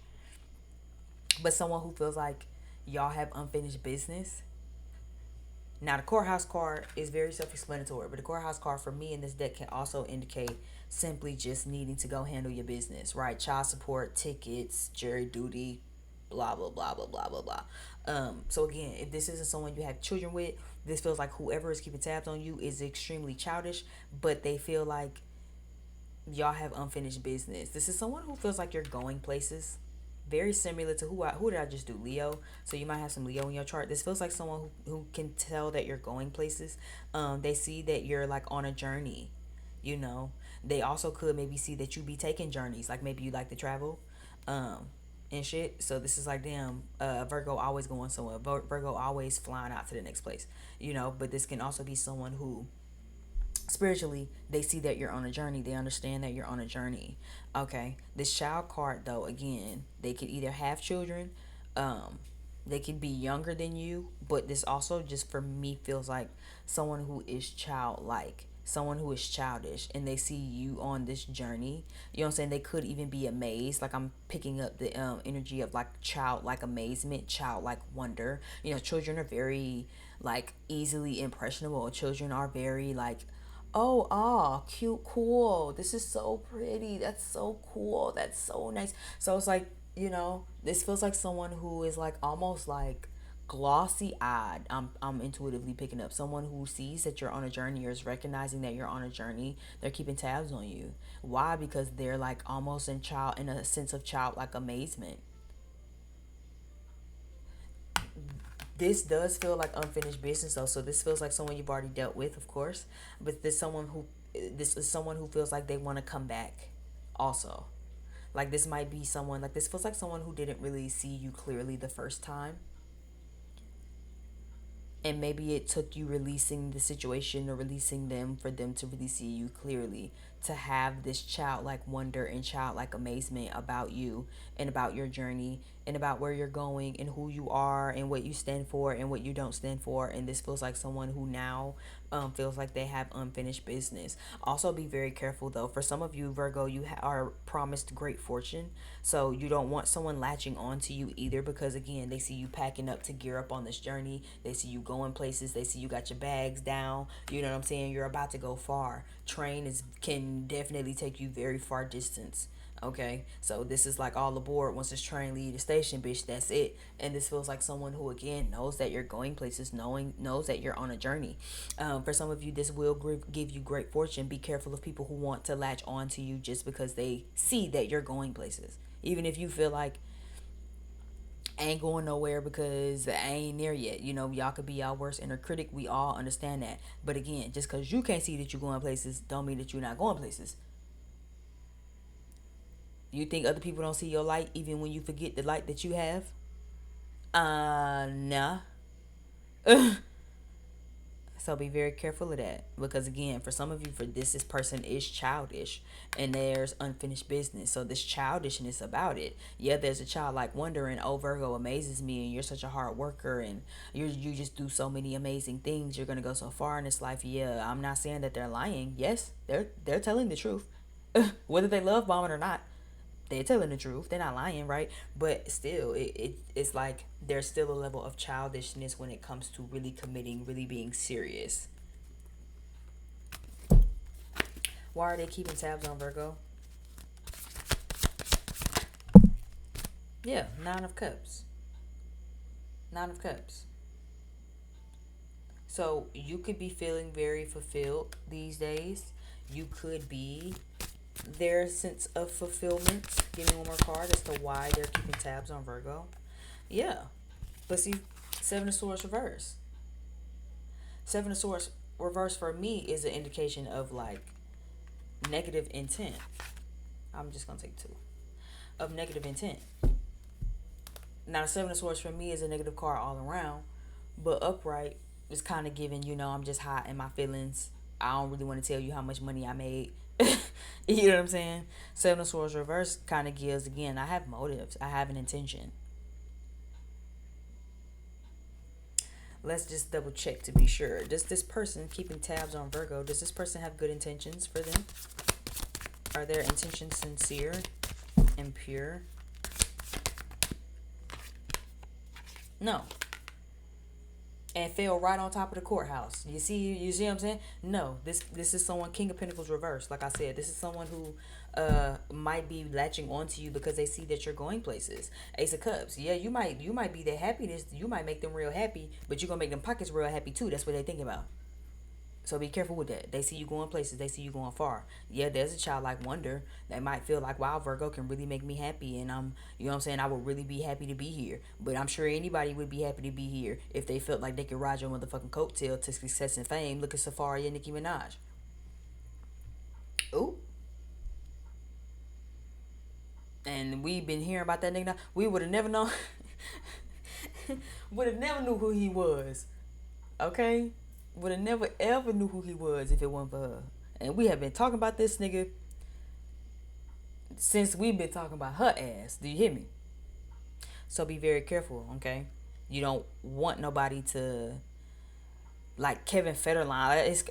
but someone who feels like y'all have unfinished business. Now, the courthouse card is very self-explanatory, but the courthouse card for me in this deck can also indicate simply just needing to go handle your business, right? Child support, tickets, jury duty, blah, blah, blah, blah, blah, blah, blah. So again, if this isn't someone you have children with, this feels like whoever is keeping tabs on you is extremely childish, but they feel like y'all have unfinished business. This is someone who feels like you're going places. Very similar to who did I just do? Leo. So you might have some Leo in your chart. This feels like someone who can tell that you're going places. They see that you're like on a journey, you know. They also could maybe see that you be taking journeys, like maybe you like to travel, and shit. So this is like, damn, Virgo always going somewhere. Virgo always flying out to the next place, you know. But this can also be someone who spiritually they see that you're on a journey. They understand that you're on a journey. Okay, this child card though, again, they could either have children, um they could be younger than you, but this also just for me feels like someone who is childlike, someone who is childish, and they see you on this journey. You know what I'm saying? They could even be amazed. Like, I'm picking up the energy of like childlike amazement, childlike wonder. You know, children are very like easily impressionable. Children are very like, oh, ah, cute, cool, this is so pretty, that's so cool, that's so nice. So it's like, you know, this feels like someone who is like almost like glossy eyed. I'm intuitively picking up someone who sees that you're on a journey, or is recognizing that you're on a journey. They're keeping tabs on you. Why? Because they're like almost in a sense of childlike amazement. This does feel like unfinished business though, so this feels like someone you've already dealt with, of course, but this is someone who feels like they want to come back also. Like, this might be someone, like, this feels like someone who didn't really see you clearly the first time, and maybe it took you releasing the situation or releasing them for them to really see you clearly, to have this childlike wonder and childlike amazement about you and about your journey and about where you're going and who you are and what you stand for and what you don't stand for. And this feels like someone who now feels like they have unfinished business. Also, be very careful though. For some of you, Virgo, you are promised great fortune, so you don't want someone latching on to you either, because again, they see you packing up to gear up on this journey. They see you going places. They see you got your bags down. You know what I'm saying? You're about to go far. Train is can definitely take you very far distance. Okay, so this is like all aboard. Once this train leave the station, bitch, that's it. And this feels like someone who again knows that you're going places, knows that you're on a journey. For some of you, this will give you great fortune. Be careful of people who want to latch on to you just because they see that you're going places, even if you feel like I ain't going nowhere because I ain't there yet. You know, y'all could be our worst inner critic. We all understand that. But again, just because you can't see that you're going places don't mean that you're not going places. You think other people don't see your light even when you forget the light that you have? Nah. So be very careful of that, because again, for some of you, for this person is childish and there's unfinished business. So this childishness about it, yeah, there's a childlike wonder and, oh, Virgo amazes me and you're such a hard worker and you just do so many amazing things, you're gonna go so far in this life. Yeah, I'm not saying that they're lying. Yes, they're telling the truth. Whether they love bombing or not, they're telling the truth. They're not lying, right? But still, it's like there's still a level of childishness when it comes to really committing, really being serious. Why are they keeping tabs on Virgo? Yeah, Nine of Cups. Nine of Cups. So you could be feeling very fulfilled these days. You could be their sense of fulfillment. Give me one more card as to why they're keeping tabs on Virgo. Yeah. But see, Seven of Swords reverse. Seven of Swords reverse for me is an indication of like negative intent. I'm just going to take two. Of negative intent. Now, the Seven of Swords for me is a negative card all around. But upright is kind of giving, I'm just hot in my feelings. I don't really want to tell you how much money I made. You know what I'm saying? Seven of Swords reverse kind of gives, again, I have motives. I have an intention. Let's just double check to be sure. Does this person keeping tabs on Virgo, does this person have good intentions for them? Are their intentions sincere and pure? No. And fell right on top of the courthouse. You see what I'm saying? No, this is someone, King of Pentacles reverse. Like I said, this is someone who might be latching onto you because they see that you're going places. Ace of Cups. Yeah, you might be their happiness. You might make them real happy, but you're gonna make them pockets real happy too. That's what they think about. So be careful with that. They see you going places. They see you going far. Yeah, there's a childlike wonder. They might feel like, wow, Virgo can really make me happy. And you know what I'm saying? I would really be happy to be here. But I'm sure anybody would be happy to be here if they felt like they could ride your motherfucking coattail to success and fame. Look at Safari and Nicki Minaj. Ooh. And we've been hearing about that nigga now. We would have never known. Would have never knew who he was. Okay? Would have never ever knew who he was if it wasn't for her. And we have been talking about this nigga since we've been talking about her ass. Do you hear me? So be very careful, okay? You don't want nobody to, like Kevin Federline. It's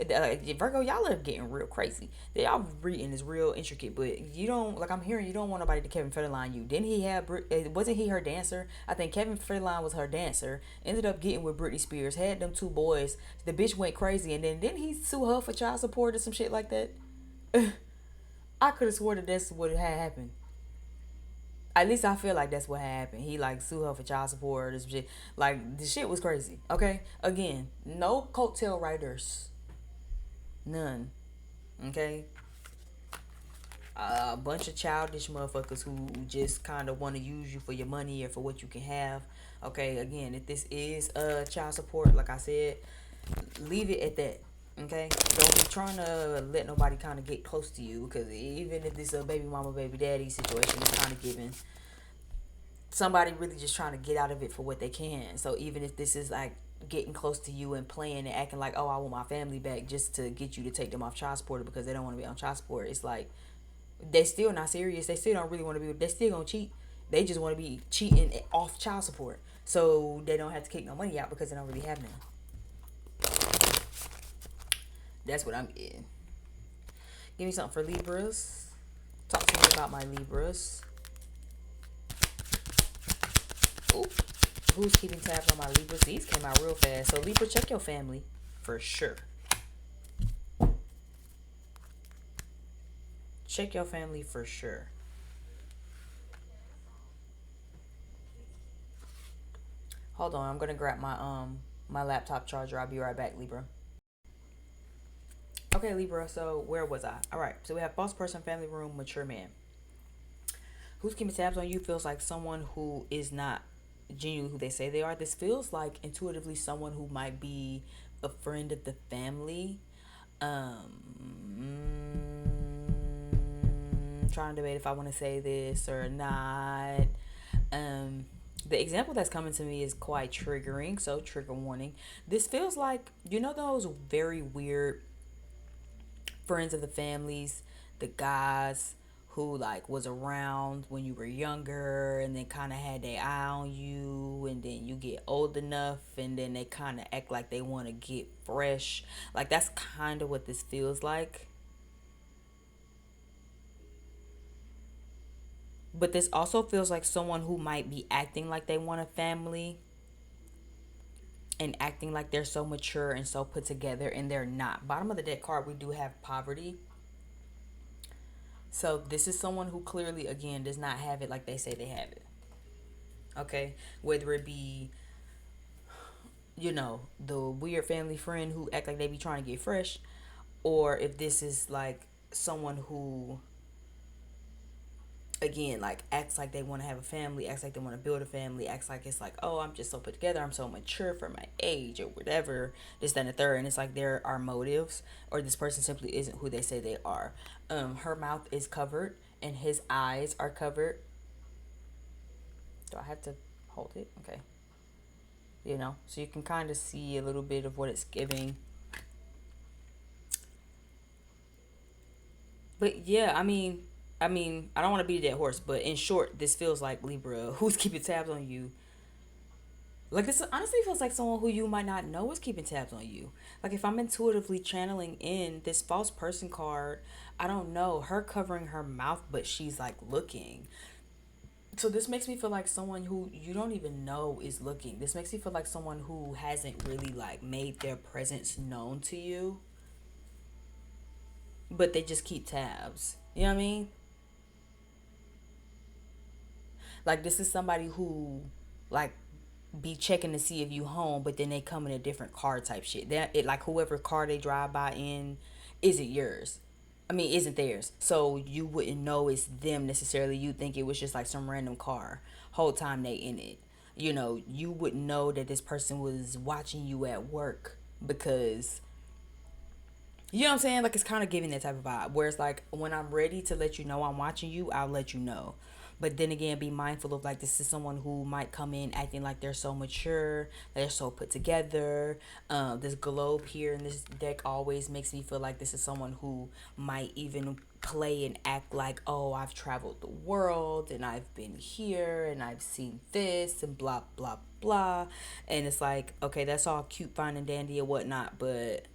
Virgo, y'all are getting real crazy. Y'all reading is real intricate, but you don't, like I'm hearing, you don't want nobody to Kevin Federline you. Didn't he have, wasn't he her dancer? I think Kevin Federline was her dancer. Ended up getting with Britney Spears, had them two boys. The bitch went crazy, and then didn't he sue her for child support or some shit like that? I could have swore that that's what had happened. At least I feel like that's what happened. He like sued her for child support or some shit. Like the shit was crazy. Okay? Again, no coattail riders. None. Okay? A bunch of childish motherfuckers who just kind of want to use you for your money or for what you can have. Okay? Again, if this is child support, like I said, leave it at that. Okay? Don't be trying to let nobody kind of get close to you, because even if this is a baby mama, baby daddy situation, it's kind of giving somebody really just trying to get out of it for what they can. So even if this is like getting close to you and playing and acting like, oh, I want my family back, just to get you to take them off child support because they don't want to be on child support. It's like they still not serious. They still don't really want to be. They still gonna cheat. They just want to be cheating off child support, so they don't have to kick no money out because they don't really have none. That's what I'm getting. Give me something for Libras. Talk to me about my Libras. Ooh. Who's keeping tabs on my Libras? These came out real fast. So Libra, check your family for sure. Check your family for sure. Hold on, I'm gonna grab my laptop charger. I'll be right back, Libra. Okay, Libra. So where was I? All right. So we have boss person, family room, mature man. Who's keeping tabs on you feels like someone who is not genuinely who they say they are. This feels like intuitively someone who might be a friend of the family. Trying to debate if I want to say this or not. The example that's coming to me is quite triggering, so trigger warning. This feels like, you know, those very weird friends of the families, the guys who like was around when you were younger and then kind of had their eye on you, and then you get old enough and then they kind of act like they want to get fresh. Like that's kind of what this feels like. But this also feels like someone who might be acting like they want a family and acting like they're so mature and so put together, and they're not. Bottom of the deck card, we do have poverty. So this is someone who clearly, again, does not have it like they say they have it. Okay? Whether it be, you know, the weird family friend who act like they be trying to get fresh, or if this is like someone who, again, like acts like they want to have a family, acts like they want to build a family, acts like it's like, oh, I'm just so put together, I'm so mature for my age or whatever, this, that, and the third. And it's like there are motives, or this person simply isn't who they say they are. Her mouth is covered and his eyes are covered. Do I have to hold it? Okay. You know, so you can kind of see a little bit of what it's giving. But yeah, I don't want to beat a dead horse, but in short, this feels like Libra, who's keeping tabs on you. Like this honestly feels like someone who you might not know is keeping tabs on you. Like if I'm intuitively channeling in this false person card, I don't know, her covering her mouth, but she's like looking. So this makes me feel like someone who you don't even know is looking. This makes me feel like someone who hasn't really like made their presence known to you, but they just keep tabs. You know what I mean? Like this is somebody who like be checking to see if you home, but then they come in a different car type shit. That it like whoever car they drive by in isn't yours. I mean, isn't theirs. So you wouldn't know it's them necessarily. You think it was just like some random car. Whole time they in it. You know, you wouldn't know that this person was watching you at work because you know what I'm saying? Like it's kind of giving that type of vibe. Whereas like when I'm ready to let you know I'm watching you, I'll let you know. But then again, be mindful of like this is someone who might come in acting like they're so mature, they're so put together. This globe here in this deck always makes me feel like this is someone who might even play and act like, oh, I've traveled the world and I've been here and I've seen this and blah blah blah. And it's like, okay, that's all cute, fine and dandy and whatnot, but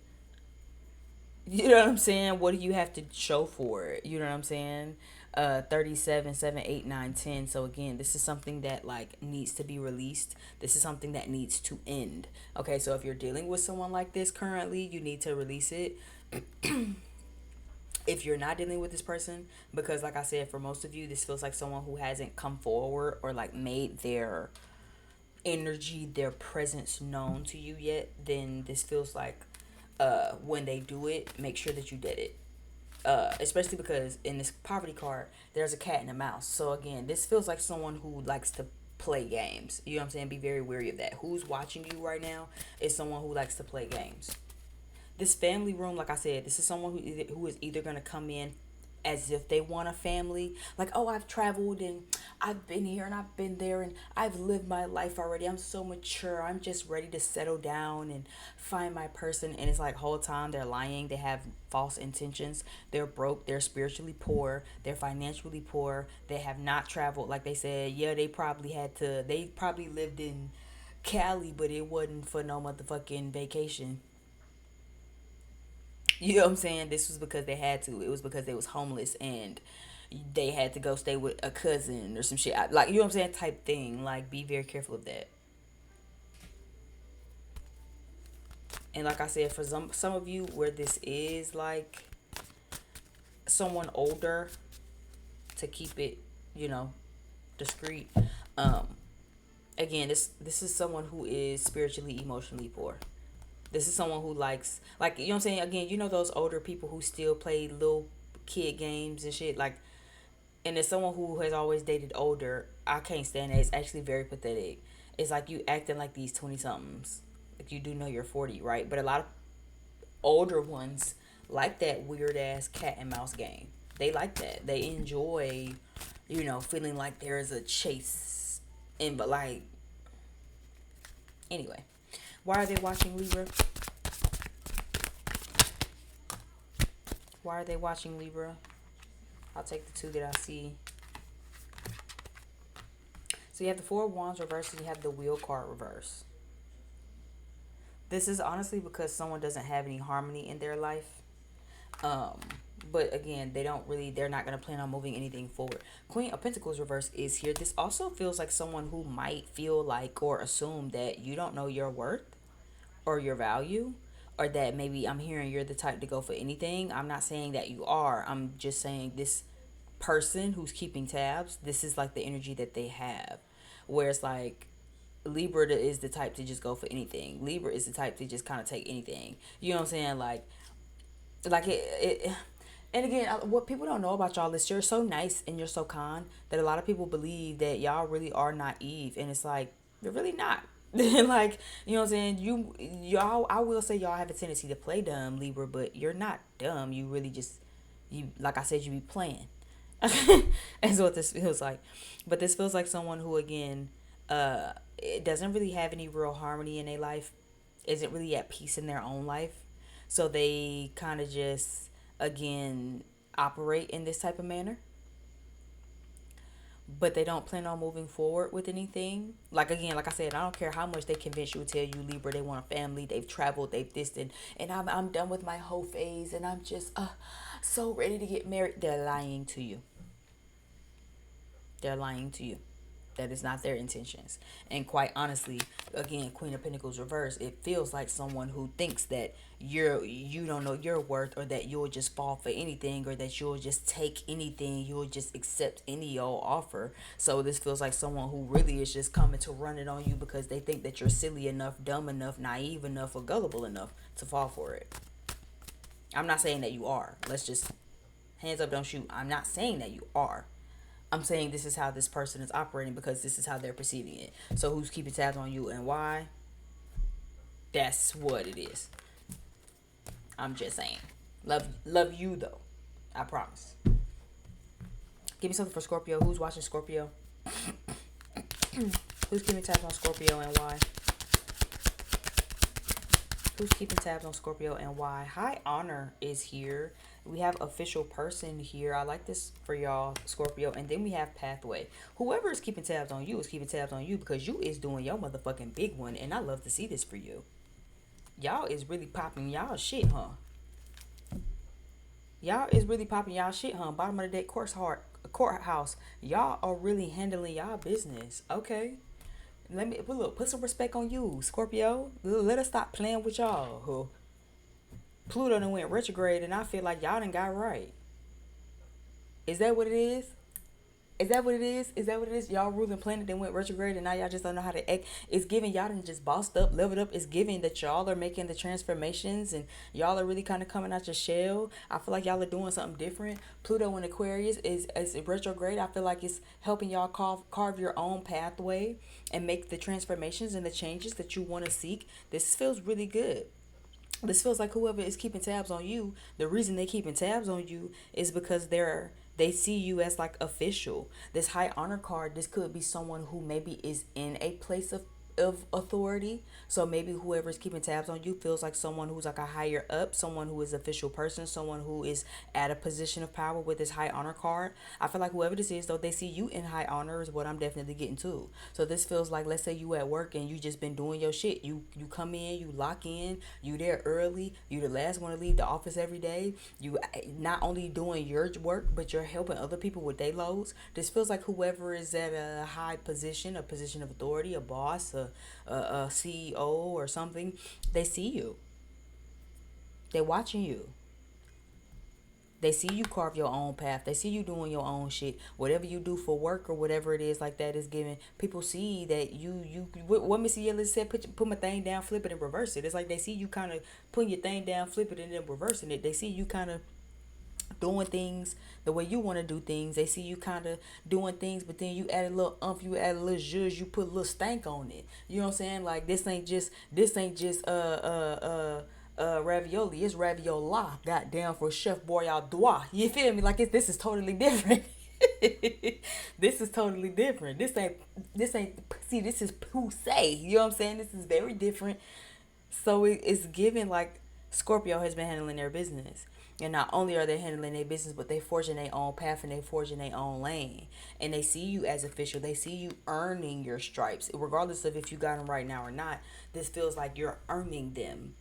you know what I'm saying? What do you have to show for it? You know what I'm saying? 37, 7, 8, 9, 10. So again, this is something that like needs to be released. This is something that needs to end. Okay, so if you're dealing with someone like this currently, you need to release it. If you're not dealing with this person, because like I said, for most of you, this feels like someone who hasn't come forward or like made their energy, their presence known to you yet, then this feels like when they do it, make sure that you did it. Especially because in this poverty card, there's a cat and a mouse. So again, this feels like someone who likes to play games. You know what I'm saying? Be very wary of that. Who's watching you right now is someone who likes to play games. This family room, like I said, this is someone who is either going to come in as if they want a family. Like, oh, I've traveled and I've been here and I've been there and I've lived my life already. I'm so mature. I'm just ready to settle down and find my person. And it's like, whole time they're lying. They have false intentions. They're broke. They're spiritually poor. They're financially poor. They have not traveled. Like they said, yeah, they probably lived in Cali, but it wasn't for no motherfucking vacation. You know what I'm saying? This was because they had to. It was because they was homeless and they had to go stay with a cousin or some shit. Like, you know what I'm saying? Type thing. Like, be very careful of that. And like I said, for some of you where this is like someone older, to keep it, you know, discreet. Um, Again, this is someone who is spiritually, emotionally poor. This is someone who likes, like, you know what I'm saying? Again, you know those older people who still play little kid games and shit, like, and as someone who has always dated older, I can't stand that. It's actually very pathetic. It's like you acting like these 20 somethings. Like, you do know you're 40, right? But a lot of older ones like that weird ass cat and mouse game. They like that. They enjoy, feeling like there is a chase. And, but like, anyway. Why are they watching Libra? Why are they watching Libra? I'll take the two that I see. So you have the Four of Wands reversed and you have the Wheel card reverse. This is honestly because someone doesn't have any harmony in their life. But again, they're not going to plan on moving anything forward. Queen of Pentacles reverse is here. This also feels like someone who might feel like or assume that you don't know your worth or your value, or that maybe I'm hearing you're the type to go for anything. I'm not saying that you are. I'm just saying this person who's keeping tabs, this is like the energy that they have. Where it's like Libra is the type to just go for anything. Libra is the type to just kind of take anything. You know what I'm saying? Like it and again, what people don't know about y'all is you're so nice and you're so kind that a lot of people believe that y'all really are naive, and it's like you're really not. Like, you know what I'm saying? Y'all, I will say y'all have a tendency to play dumb, Libra, but you're not dumb. You really just, like I said, you be playing. That's what this feels like. But this feels like someone who, again, it doesn't really have any real harmony in their life, isn't really at peace in their own life. So they kind of just, again, operate in this type of manner. But they don't plan on moving forward with anything. Like, again, like I said, I don't care how much they convince you to tell you Libra they want a family, they've traveled, they've this and I'm done with my whole phase and I'm just so ready to get married. They're lying to you. They're lying to you. That is not their intentions. And quite honestly, again, Queen of Pentacles reverse, it feels like someone who thinks that you don't know your worth, or that you'll just fall for anything, or that you'll just take anything, you'll just accept any old offer. So this feels like someone who really is just coming to run it on you because they think that you're silly enough, dumb enough, naive enough, or gullible enough to fall for it. I'm not saying that you are. Let's just hands up, don't shoot. I'm not saying that you are. I'm saying this is how this person is operating because this is how they're perceiving it. So who's keeping tabs on you and why? That's what it is. I'm just saying. Love you though. I promise. Give me something for Scorpio. Who's watching Scorpio? Who's keeping tabs on Scorpio and why? Who's keeping tabs on Scorpio and why? High Honor is here. We have Official Person here. I like this for y'all, Scorpio. And then we have Pathway. Whoever is keeping tabs on you is keeping tabs on you because you is doing your motherfucking big one. And I love to see this for you. Y'all is really popping y'all shit, huh? Y'all is really popping y'all shit, huh? Bottom of the deck courthouse. Y'all are really handling y'all business. Okay. Let me put some respect on you, Scorpio. Let us stop playing with y'all, huh? Pluto done went retrograde and I feel like y'all done got right. Is that what it is? Is that what it is? Is that what it is? Y'all ruling planet then went retrograde and now y'all just don't know how to act. It's giving y'all done just bossed up, leveled up. It's giving that y'all are making the transformations and y'all are really kind of coming out your shell. I feel like y'all are doing something different. Pluto in Aquarius is retrograde. I feel like it's helping y'all carve your own pathway and make the transformations and the changes that you want to seek. This feels really good. This feels like whoever is keeping tabs on you, the reason they keeping tabs on you is because they see you as like official. This high honor card, this could be someone who maybe is in a place of authority. So maybe whoever is keeping tabs on you feels like someone who's like a higher up, someone who is official person, someone who is at a position of power with this high honor card. I feel like whoever this is though, they see you in high honor is what I'm definitely getting to. So this feels like, let's say you at work and you just been doing your shit. You come in, you lock in, you there early, you the last one to leave the office every day. You not only doing your work, but you're helping other people with their loads. This feels like whoever is at a high position, a position of authority, a boss, a CEO or something, they see you. They're watching you. They see you carve your own path. They see you doing your own shit. Whatever you do for work or whatever it is like that is given. People see that what Missy Ellis said, put my thing down, flip it and reverse it. It's like they see you kind of putting your thing down, flip it and then reversing it. They see you kind of doing things the way you want to do things. They see you kind of doing things, but then you add a little you add a little zhuzh, you put a little stank on it. You know what I'm saying? Like this ain't just ravioli. It's raviola. Goddamn, for Chef Boyardee. You feel me? Like this is totally different. This is totally different. This ain't see, this is poussey. You know what I'm saying? This is very different. So it's given like Scorpio has been handling their business. And not only are they handling their business, but they forging their own path and they forging their own lane. And they see you as official. They see you earning your stripes. Regardless of if you got them right now or not, this feels like you're earning them.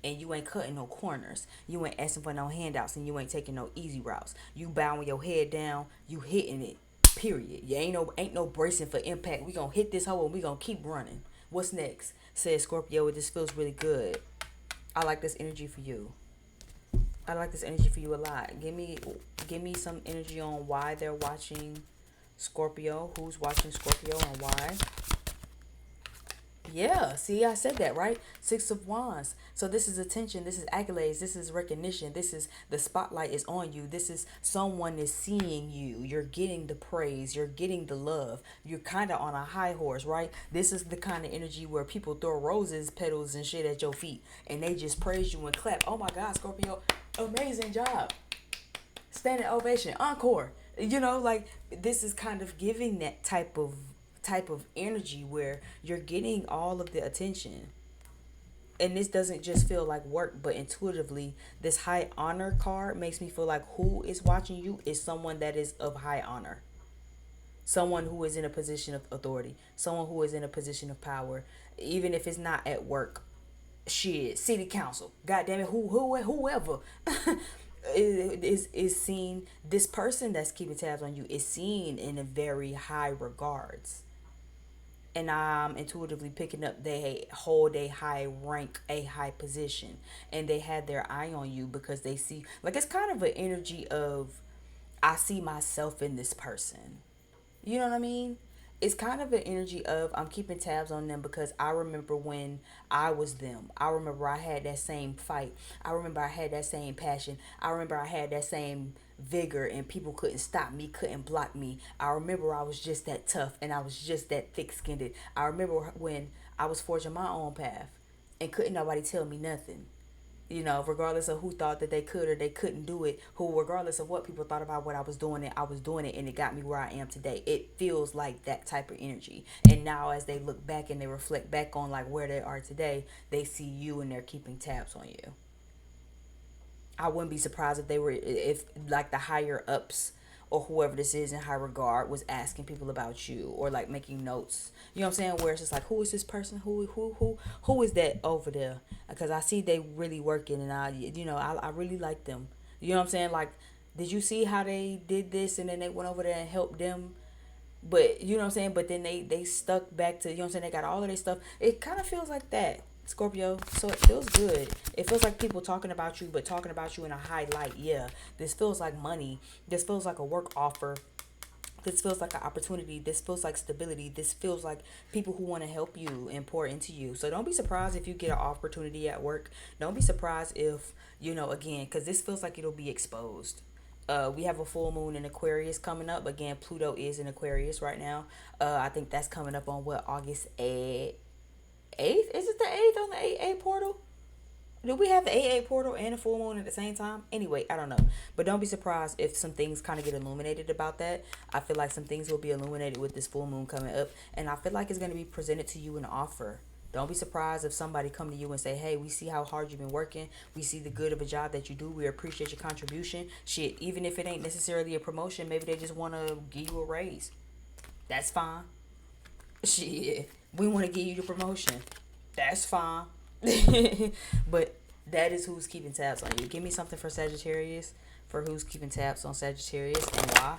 And you ain't cutting no corners. You ain't asking for no handouts and you ain't taking no easy routes. You bowing your head down, you hitting it. Period. You ain't no bracing for impact. We gonna hit this hole and we gonna keep running. What's next? Says Scorpio, this feels really good. I like this energy for you. I like this energy for you a lot. Give me some energy on why they're watching Scorpio. Who's watching Scorpio and why? Yeah, see, I said that, right? Six of Wands. So this is attention, this is accolades, this is recognition, this is the spotlight is on you. This is someone is seeing you. You're getting the praise, you're getting the love. You're kind of on a high horse, right? This is the kind of energy where people throw roses, petals, and shit at your feet, and they just praise you and clap. Oh my God, Scorpio, amazing job. Standing ovation, encore. Like this is kind of giving that type of energy where you're getting all of the attention. And this doesn't just feel like work, but intuitively, this high honor card makes me feel like who is watching you is someone that is of high honor. Someone who is in a position of authority. Someone who is in a position of power. Even if it's not at work. Shit, city council. God damn it, whoever. is seen, this person that's keeping tabs on you is seen in a very high regards. And I'm intuitively picking up they hold a high rank, a high position, and they had their eye on you because they see, like, it's kind of an energy of, I see myself in this person. You know what I mean? It's kind of an energy of, I'm keeping tabs on them because I remember when I was them. I remember I had that same fight. I remember I had that same passion. I remember I had that same vigor and people couldn't stop me, couldn't block me. I remember I was just that tough and I was just that thick-skinned. I remember when I was forging my own path and couldn't nobody tell me nothing. Regardless of who thought that they could or they couldn't do it, regardless of what people thought about what I was doing it, I was doing it and it got me where I am today. It feels like that type of energy. And now as they look back and they reflect back on like where they are today, they see you and they're keeping tabs on you. I wouldn't be surprised if like the higher ups or whoever this is in high regard was asking people about you or like making notes. You know what I'm saying? Where it's just like, who is this person? Who is that over there? Because I see they really working and I really like them. You know what I'm saying? Like, did you see how they did this and then they went over there and helped them? But you know what I'm saying? But then they stuck back to, you know what I'm saying? They got all of their stuff. It kind of feels like that, Scorpio. So it feels good. It feels like people talking about you, but talking about you in a high light. Yeah, this feels like money. This feels like a work offer. This feels like an opportunity. This feels like stability. This feels like people who want to help you and pour into you. So don't be surprised if you get an opportunity at work. Don't be surprised if, again, because this feels like it'll be exposed. We have a full moon in Aquarius coming up. Again, Pluto is in Aquarius right now. I think that's coming up on August 8th? Is it the 8th on the 8 portal? Do we have the 8-8 portal and a full moon at the same time? Anyway, I don't know. But don't be surprised if some things kind of get illuminated about that. I feel like some things will be illuminated with this full moon coming up. And I feel like it's going to be presented to you in an offer. Don't be surprised if somebody come to you and say, hey, we see how hard you've been working. We see the good of a job that you do. We appreciate your contribution. Shit, even if it ain't necessarily a promotion, maybe they just want to give you a raise. That's fine. Shit, we want to give you the promotion. That's fine. But that is who's keeping tabs on you. Give me something for Sagittarius, for who's keeping tabs on Sagittarius and why.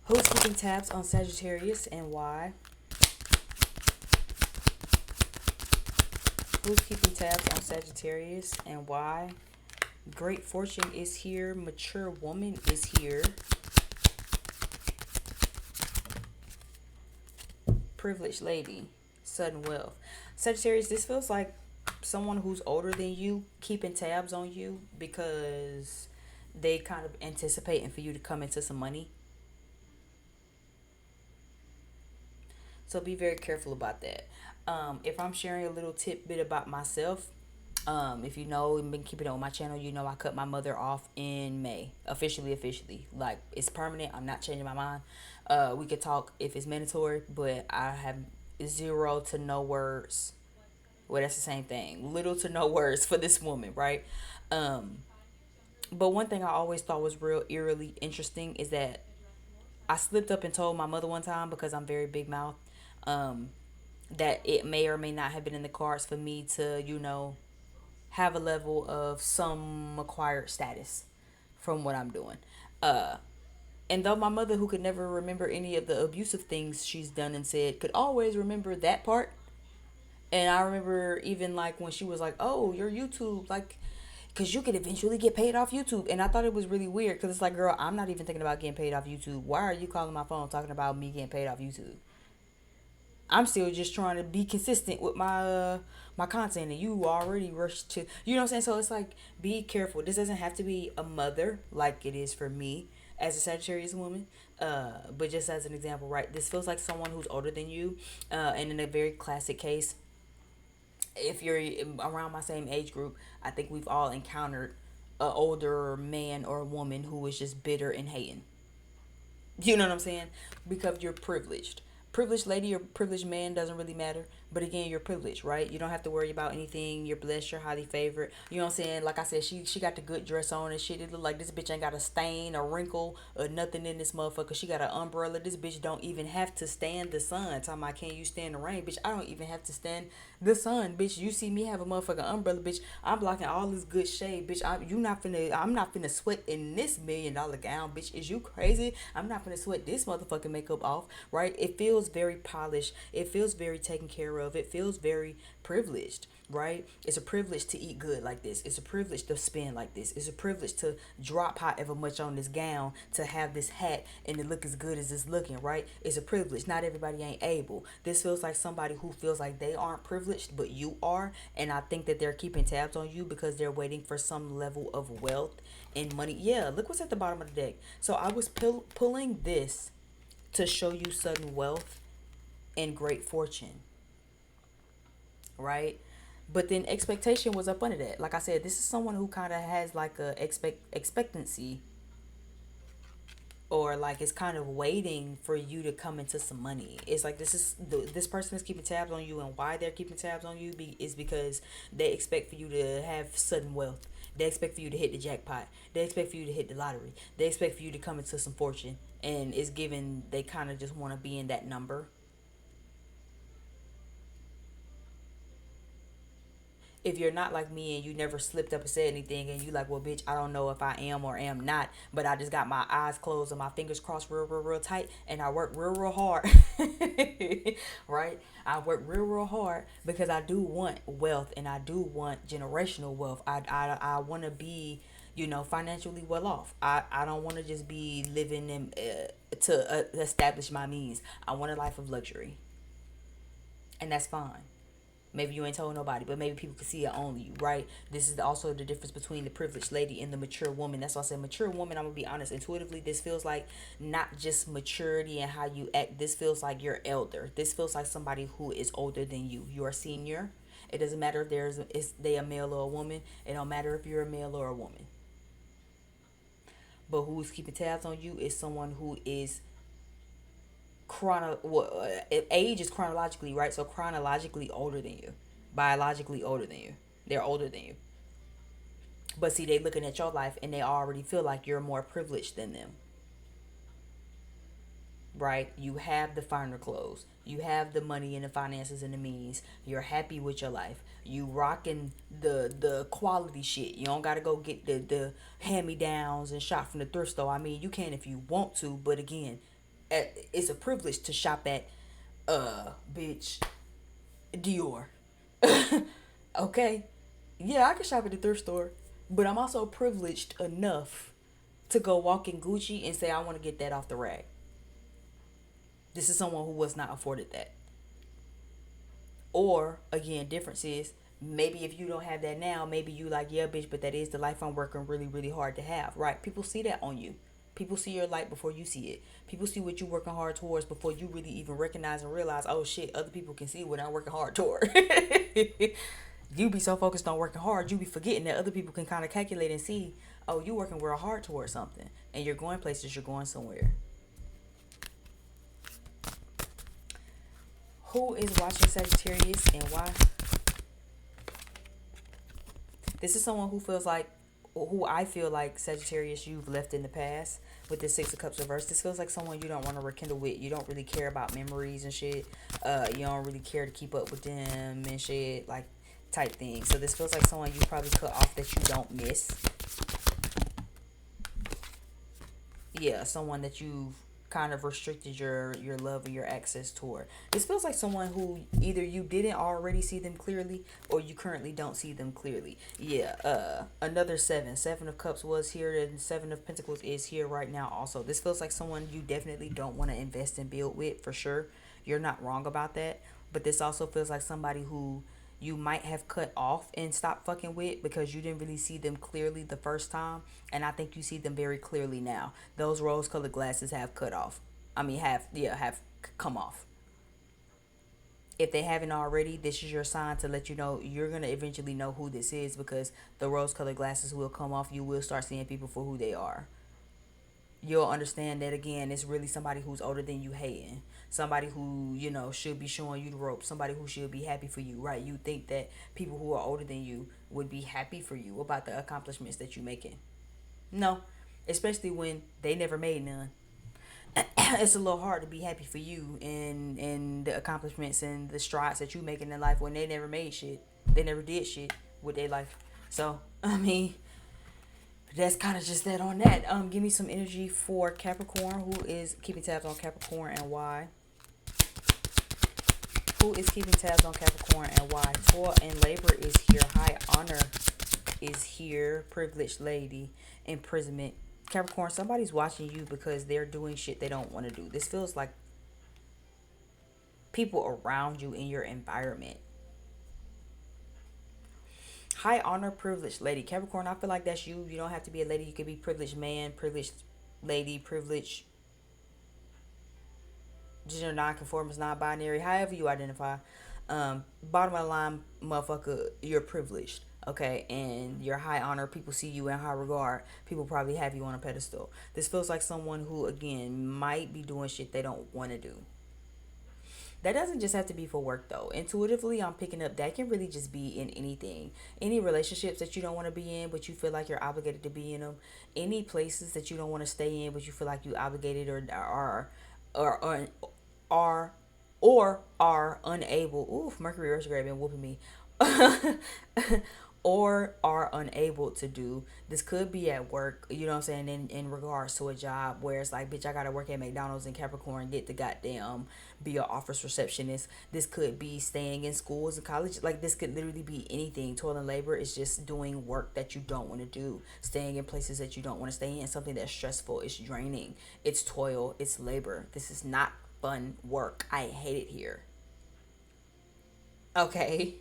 Who's keeping tabs on Sagittarius and why? Who's keeping tabs on Sagittarius and why? Great fortune is here. Mature woman is here. Privileged lady. Sudden wealth. Sagittarius, this feels like someone who's older than you keeping tabs on you because they kind of anticipating for you to come into some money. So be very careful about that. If I'm sharing a little tidbit about myself, if you know and been keeping it on my channel, you know I cut my mother off in May. Officially. Like, it's permanent. I'm not changing my mind. We could talk if it's mandatory, but I have zero to no words. Well, that's the same thing. Little to no words for this woman, right? Um, but one thing I always thought was real eerily interesting is that I slipped up and told my mother one time, because I'm very big mouth, um, that it may or may not have been in the cards for me to, have a level of some acquired status from what I'm doing. Uh, and though my mother, who could never remember any of the abusive things she's done and said, could always remember that part. And I remember even like when she was like, "Oh, your YouTube, like, because you could eventually get paid off YouTube." And I thought it was really weird because it's like, girl, I'm not even thinking about getting paid off YouTube. Why are you calling my phone talking about me getting paid off YouTube? I'm still just trying to be consistent with my content, and you already rushed to, you know what I'm saying. So it's like, be careful. This doesn't have to be a mother like it is for me as a Sagittarius woman. But just as an example, right? This feels like someone who's older than you, and in a very classic case, if you're around my same age group, I think we've all encountered a older man or woman who is just bitter and hating. You know what I'm saying? Because you're privileged. Privileged lady or privileged man doesn't really matter. But again, you're privileged, right? You don't have to worry about anything. You're blessed. You're highly favored. You know what I'm saying? Like I said, she got the good dress on and shit. It look like this bitch ain't got a stain, a wrinkle, or nothing in this motherfucker. She got an umbrella. This bitch don't even have to stand the sun. Talking about, can you stand the rain? Bitch, I don't even have to stand the sun. Bitch, you see me have a motherfucking umbrella. Bitch, I'm blocking all this good shade. Bitch, I'm not finna sweat in this $1 million gown. Bitch, is you crazy? I'm not finna sweat this motherfucking makeup off, right? It feels very polished. It feels very taken care of. It feels very privileged, right? It's a privilege to eat good like this. It's a privilege to spend like this. It's a privilege to drop however much on this gown, to have this hat and to look as good as it's looking, right? It's a privilege. Not everybody ain't able. This feels like somebody who feels like they aren't privileged, but you are. And I think that they're keeping tabs on you because they're waiting for some level of wealth and money. Yeah, look what's at the bottom of the deck. So I was pulling this to show you sudden wealth and great fortune, right? But then expectation was up under that. Like I said, this is someone who kind of has like a expectancy, or like it's kind of waiting for you to come into some money. It's like this person is keeping tabs on you, and why they're keeping tabs on you is because they expect for you to have sudden wealth. They expect for you to hit the jackpot. They expect for you to hit the lottery. They expect for you to come into some fortune, and it's given they kind of just want to be in that number. If you're not like me and you never slipped up and said anything, and you like, well, bitch, I don't know if I am or am not, but I just got my eyes closed and my fingers crossed real tight, and I work real hard. Right? I work real hard because I do want wealth, and I do want generational wealth. I want to be, financially well off. I don't want to just be living in, to establish my means. I want a life of luxury, and that's fine. Maybe you ain't told nobody, but maybe people can see it only you, right? This is also the difference between the privileged lady and the mature woman. That's why I said mature woman. I'm gonna be honest. Intuitively, this feels like not just maturity and how you act. This feels like you're elder. This feels like somebody who is older than you. You're a senior. It doesn't matter if is they a male or a woman. It don't matter if you're a male or a woman. But who's keeping tabs on you is someone who is age is chronologically, right? So chronologically older than you, biologically older than you. They're older than you. But see, they looking at your life and they already feel like you're more privileged than them, right? You have the finer clothes. You have the money and the finances and the means. You're happy with your life. You rocking the quality shit. You don't gotta go get the hand me downs and shop from the thrift store. I mean, you can if you want to, but again, it's a privilege to shop at bitch Dior. Okay, yeah, I can shop at the thrift store, but I'm also privileged enough to go walk in Gucci and say I want to get that off the rack. This is someone who was not afforded that. Or again, difference is maybe if you don't have that now, maybe you like, yeah, bitch, but that is the life I'm working really, really hard to have, right? People see that on you. People see your light before you see it. People see what you're working hard towards before you really even recognize and realize, oh shit, other people can see what I'm working hard toward. You be so focused on working hard, you be forgetting that other people can kind of calculate and see, oh, you working real hard towards something. And you're going places, you're going somewhere. Who is watching Sagittarius and why? This is someone who feels like, who I feel like Sagittarius you've left in the past with the Six of Cups reverse. This feels like someone you don't want to rekindle with. You don't really care about memories and shit. You don't really care to keep up with them and shit, like type thing. So this feels like someone you probably cut off that you don't miss. Yeah, someone that you've kind of restricted your love and your access toward. This feels like someone who either you didn't already see them clearly or you currently don't see them clearly. Yeah, another seven of cups was here and seven of pentacles is here right now also. This feels like someone you definitely don't want to invest and build with, for sure. You're not wrong about that, but this also feels like somebody who you might have cut off and stopped fucking with because you didn't really see them clearly the first time, and I think you see them very clearly now. Those rose colored glasses have cut off. I mean, have come off. If they haven't already, this is your sign to let you know you're going to eventually know who this is, because the rose colored glasses will come off. You will start seeing people for who they are. You'll understand that again, it's really somebody who's older than you hating. Somebody who, you know, should be showing you the ropes. Somebody who should be happy for you, right? You think that people who are older than you would be happy for you about the accomplishments that you're making. No, especially when they never made none. It's a little hard to be happy for you and the accomplishments and the strides that you making in life when they never made shit. They never did shit with their life. So, I mean, that's kind of just that on that. Give me some energy for Capricorn. Who is keeping tabs on Capricorn and why? Who is keeping tabs on Capricorn and why? Taurus and Libra is here. High honor is here. Privileged lady. Imprisonment. Capricorn, somebody's watching you because they're doing shit they don't want to do. This feels like people around you in your environment. High honor, privileged lady. Capricorn, I feel like that's you. You don't have to be a lady. You could be privileged man, privileged lady, privileged gender non-conformist, non-binary, however you identify. Bottom of the line, motherfucker, you're privileged, okay, and you're high honor. People see you in high regard. People probably have you on a pedestal. This feels like someone who, again, might be doing shit they don't want to do. That doesn't just have to be for work though. Intuitively, I'm picking up that can really just be in anything. Any relationships that you don't want to be in, but you feel like you're obligated to be in them. Any places that you don't want to stay in, but you feel like you obligated or are are unable. Oof, Mercury retrograde been whooping me. Or are unable to do. This could be at work, you know what I'm saying, in regards to a job where it's like, bitch, I gotta work at McDonald's in Capricorn, get the goddamn, be an office receptionist. This could be staying in schools and college. Like, this could literally be anything. Toil and labor is just doing work that you don't want to do, staying in places that you don't want to stay in, something that's stressful, it's draining, it's toil, it's labor. This is not fun work. I hate it here. Okay.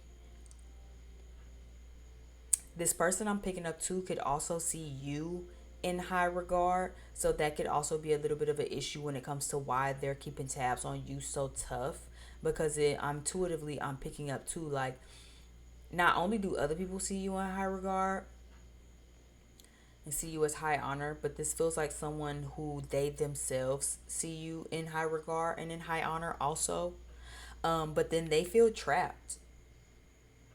This person I'm picking up too could also see you in high regard. So that could also be a little bit of an issue when it comes to why they're keeping tabs on you so tough. Because I'm picking up too, like, Not only do other people see you in high regard and see you as high honor, but this feels like someone who they themselves see you in high regard and in high honor also. But then they feel trapped,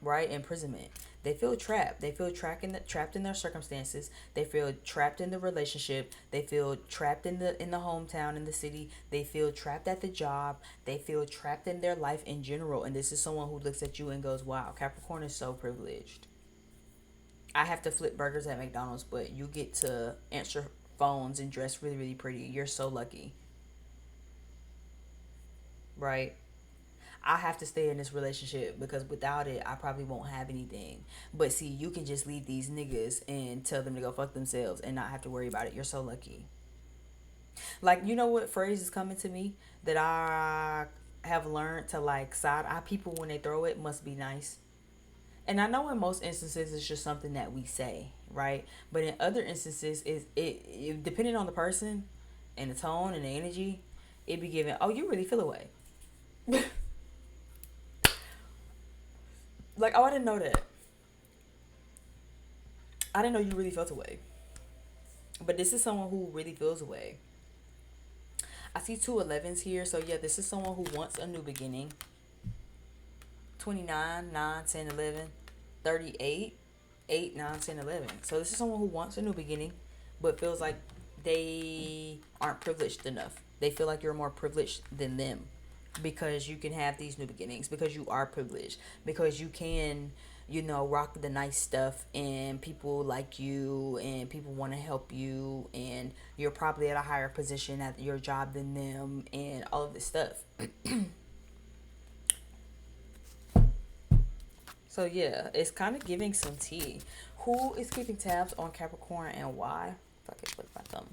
right? Imprisonment. They feel trapped. They feel trapped in their circumstances. They feel trapped in the relationship. They feel trapped in the hometown, in the city. They feel trapped at the job. They feel trapped in their life in general. And this is someone who looks at you and goes, "Wow, Capricorn is so privileged. I have to flip burgers at McDonald's, but you get to answer phones and dress really, really pretty. You're so lucky." Right? I have to stay in this relationship because without it, I probably won't have anything. But see, you can just leave these niggas and tell them to go fuck themselves and not have to worry about it. You're so lucky. Like, you know what phrase is coming to me that I have learned to like side eye people when they throw it must be nice. And I know in most instances it's just something that we say, right? But in other instances, it depending on the person and the tone and the energy, it be given, oh, you really feel away. Like, oh, I didn't know that. I didn't know you really felt away. But this is someone who really feels away. I see 2 11s here. So, yeah, this is someone who wants a new beginning. 29, 9, 10, 11, 38, 8, 9, 10, 11. So, this is someone who wants a new beginning, but feels like they aren't privileged enough. They feel like you're more privileged than them because you can have these new beginnings, because you are privileged, because you can, you know, rock the nice stuff and people like you and people want to help you and you're probably at a higher position at your job than them and all of this stuff. So yeah, it's kind of giving some tea. Who is keeping tabs on Capricorn and why? If I can flip my thumb.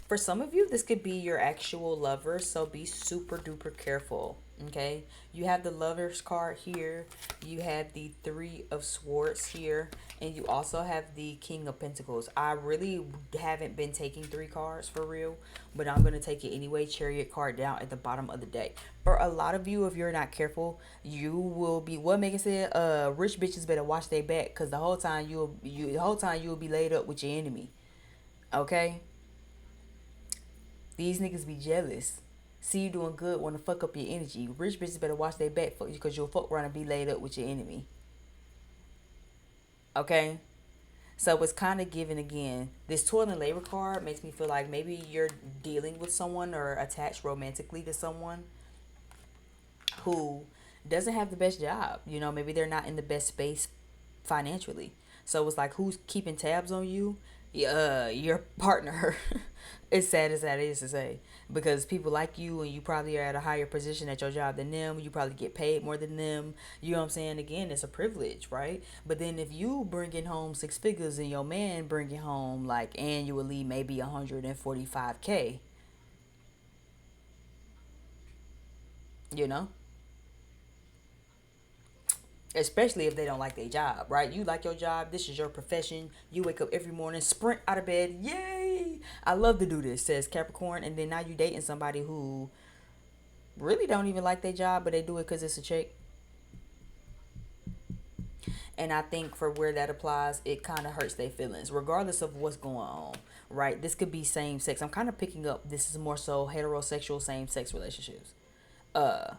For some of you, this could be your actual lover, so be super duper careful. Okay, you have the Lover's card here, you have the Three of Swords here, and you also have the King of Pentacles. I really haven't been taking 3 cards for real, but I'm going to take it anyway. Chariot card down at the bottom of the deck. For a lot of you, if you're not careful, you will be, what Megan said, rich bitches better watch their back, because the whole time you'll be laid up with your enemy. Okay? These niggas be jealous. See you doing good, want to fuck up your energy. Rich bitches better watch their back for you because you'll fuck around and be laid up with your enemy. Okay? So it's kind of given again. This toil and labor card makes me feel like maybe you're dealing with someone or attached romantically to someone who doesn't have the best job. You know, maybe they're not in the best space financially. So it's like, who's keeping tabs on you? Your partner. As sad as that is to say, because people like you and you probably are at a higher position at your job than them. You probably get paid more than them. You know what I'm saying? Again, it's a privilege, right? But then if you bringing home 6 figures and your man bringing home like annually maybe 145K, you know, especially if they don't like their job, right? You like your job, this is your profession, you wake up every morning, sprint out of bed, yay, I love to do this, says Capricorn. And then now you dating somebody who really don't even like their job, but they do it because it's a check. And I think for where that applies, it kind of hurts their feelings regardless of what's going on, right? This could be same sex. I'm kind of picking up this is more so heterosexual same sex relationships. uh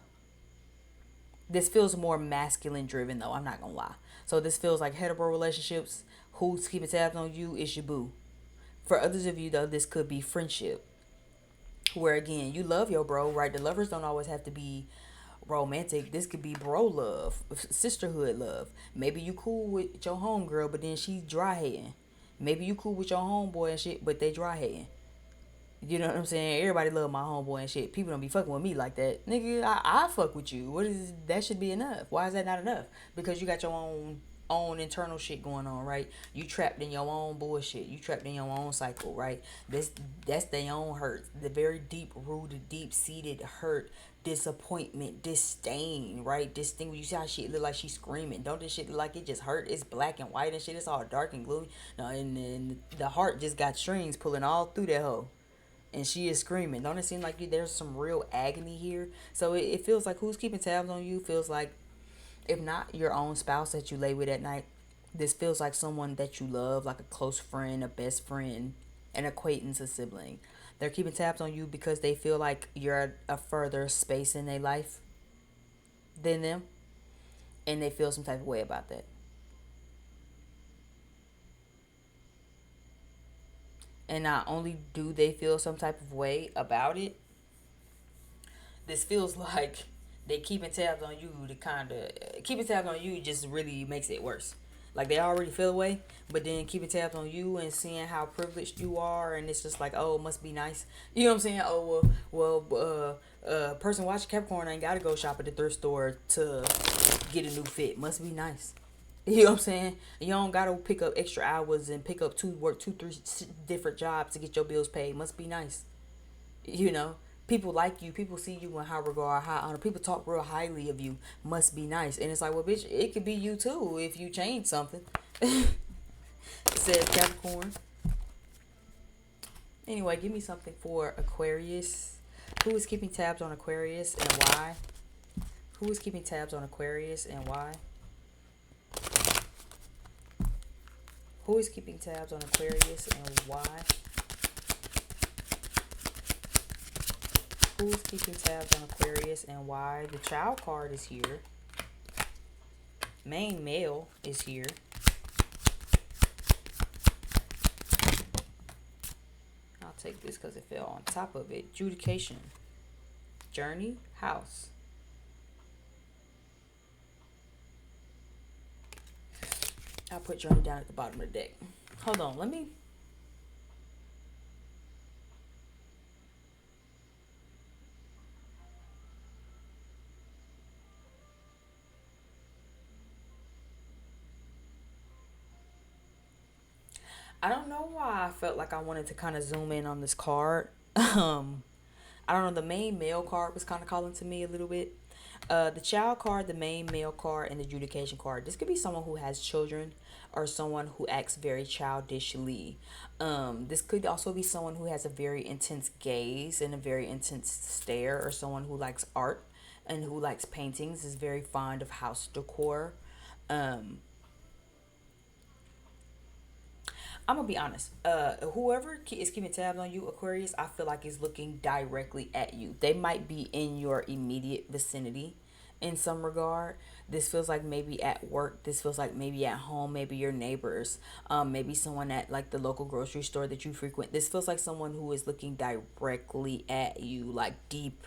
this feels more masculine driven though, I'm not gonna lie. So this feels like hetero relationships. Who's keeping tabs on you is your boo. For others of you though, this could be friendship, where again you love your bro, right? The lovers don't always have to be romantic. This could be bro love, sisterhood love. Maybe you cool with your homegirl, but then she's dry hating. Maybe you cool with your homeboy and shit, but they dry hating. You know what I'm saying? Everybody love my homeboy and shit. People don't be fucking with me like that. Nigga, I fuck with you. What is that should be enough. Why is that not enough? Because you got your own internal shit going on, right? You trapped in your own bullshit. You trapped in your own cycle, right? That's their own hurt. The very deep rooted, deep seated hurt, disappointment, disdain, right? This thing where you see how shit look like she's screaming. Don't this shit look like it just hurt? It's black and white and shit. It's all dark and gloomy. No, and the heart just got strings pulling all through that hoe. and she is screaming. Don't it seem like there's some real agony here? So it feels like who's keeping tabs on you feels like, if not your own spouse that you lay with at night, this feels like someone that you love, like a close friend, a best friend, an acquaintance, a sibling. They're keeping tabs on you because they feel like you're at a further space in their life than them, and they feel some type of way about that. And not only do they feel some type of way about it, this feels like they keeping tabs on you to kind of keeping tabs on you just really makes it worse. Like they already feel away, but then keeping tabs on you and seeing how privileged you are, and it's just like, oh, it must be nice. You know what I'm saying? Oh person watching Capricorn ain't gotta go shop at the thrift store to get a new fit. Must be nice. You know what I'm saying? You don't gotta pick up extra hours and pick up work two, three different jobs to get your bills paid. Must be nice. You know, people like you, people see you in high regard, high honor, people talk real highly of you. Must be nice. And it's like, well, bitch, it could be you too if you change something. Said Capricorn. Anyway, give me something for Aquarius. Who is keeping tabs on Aquarius and why? Who is keeping tabs on Aquarius and why? Who is keeping tabs on Aquarius and why? Who's keeping tabs on Aquarius and why? The child card is here. Main male is here. I'll take this because it fell on top of it. Adjudication. Journey. House. I'll put Journey down at the bottom of the deck. Hold on. Let me... I don't know why I felt like I wanted to kind of zoom in on this card. I don't know. The main male card was kind of calling to me a little bit. The child card, the main male card, and the adjudication card. This could be someone who has children or someone who acts very childishly. This could also be someone who has a very intense gaze and a very intense stare, or someone who likes art and who likes paintings, is very fond of house decor. Um, I'm gonna be honest. Whoever is keeping tabs on you, Aquarius, I feel like is looking directly at you. They might be in your immediate vicinity, in some regard. This feels like maybe at work. This feels like maybe at home. Maybe your neighbors. Maybe someone at like the local grocery store that you frequent. This feels like someone who is looking directly at you, like deep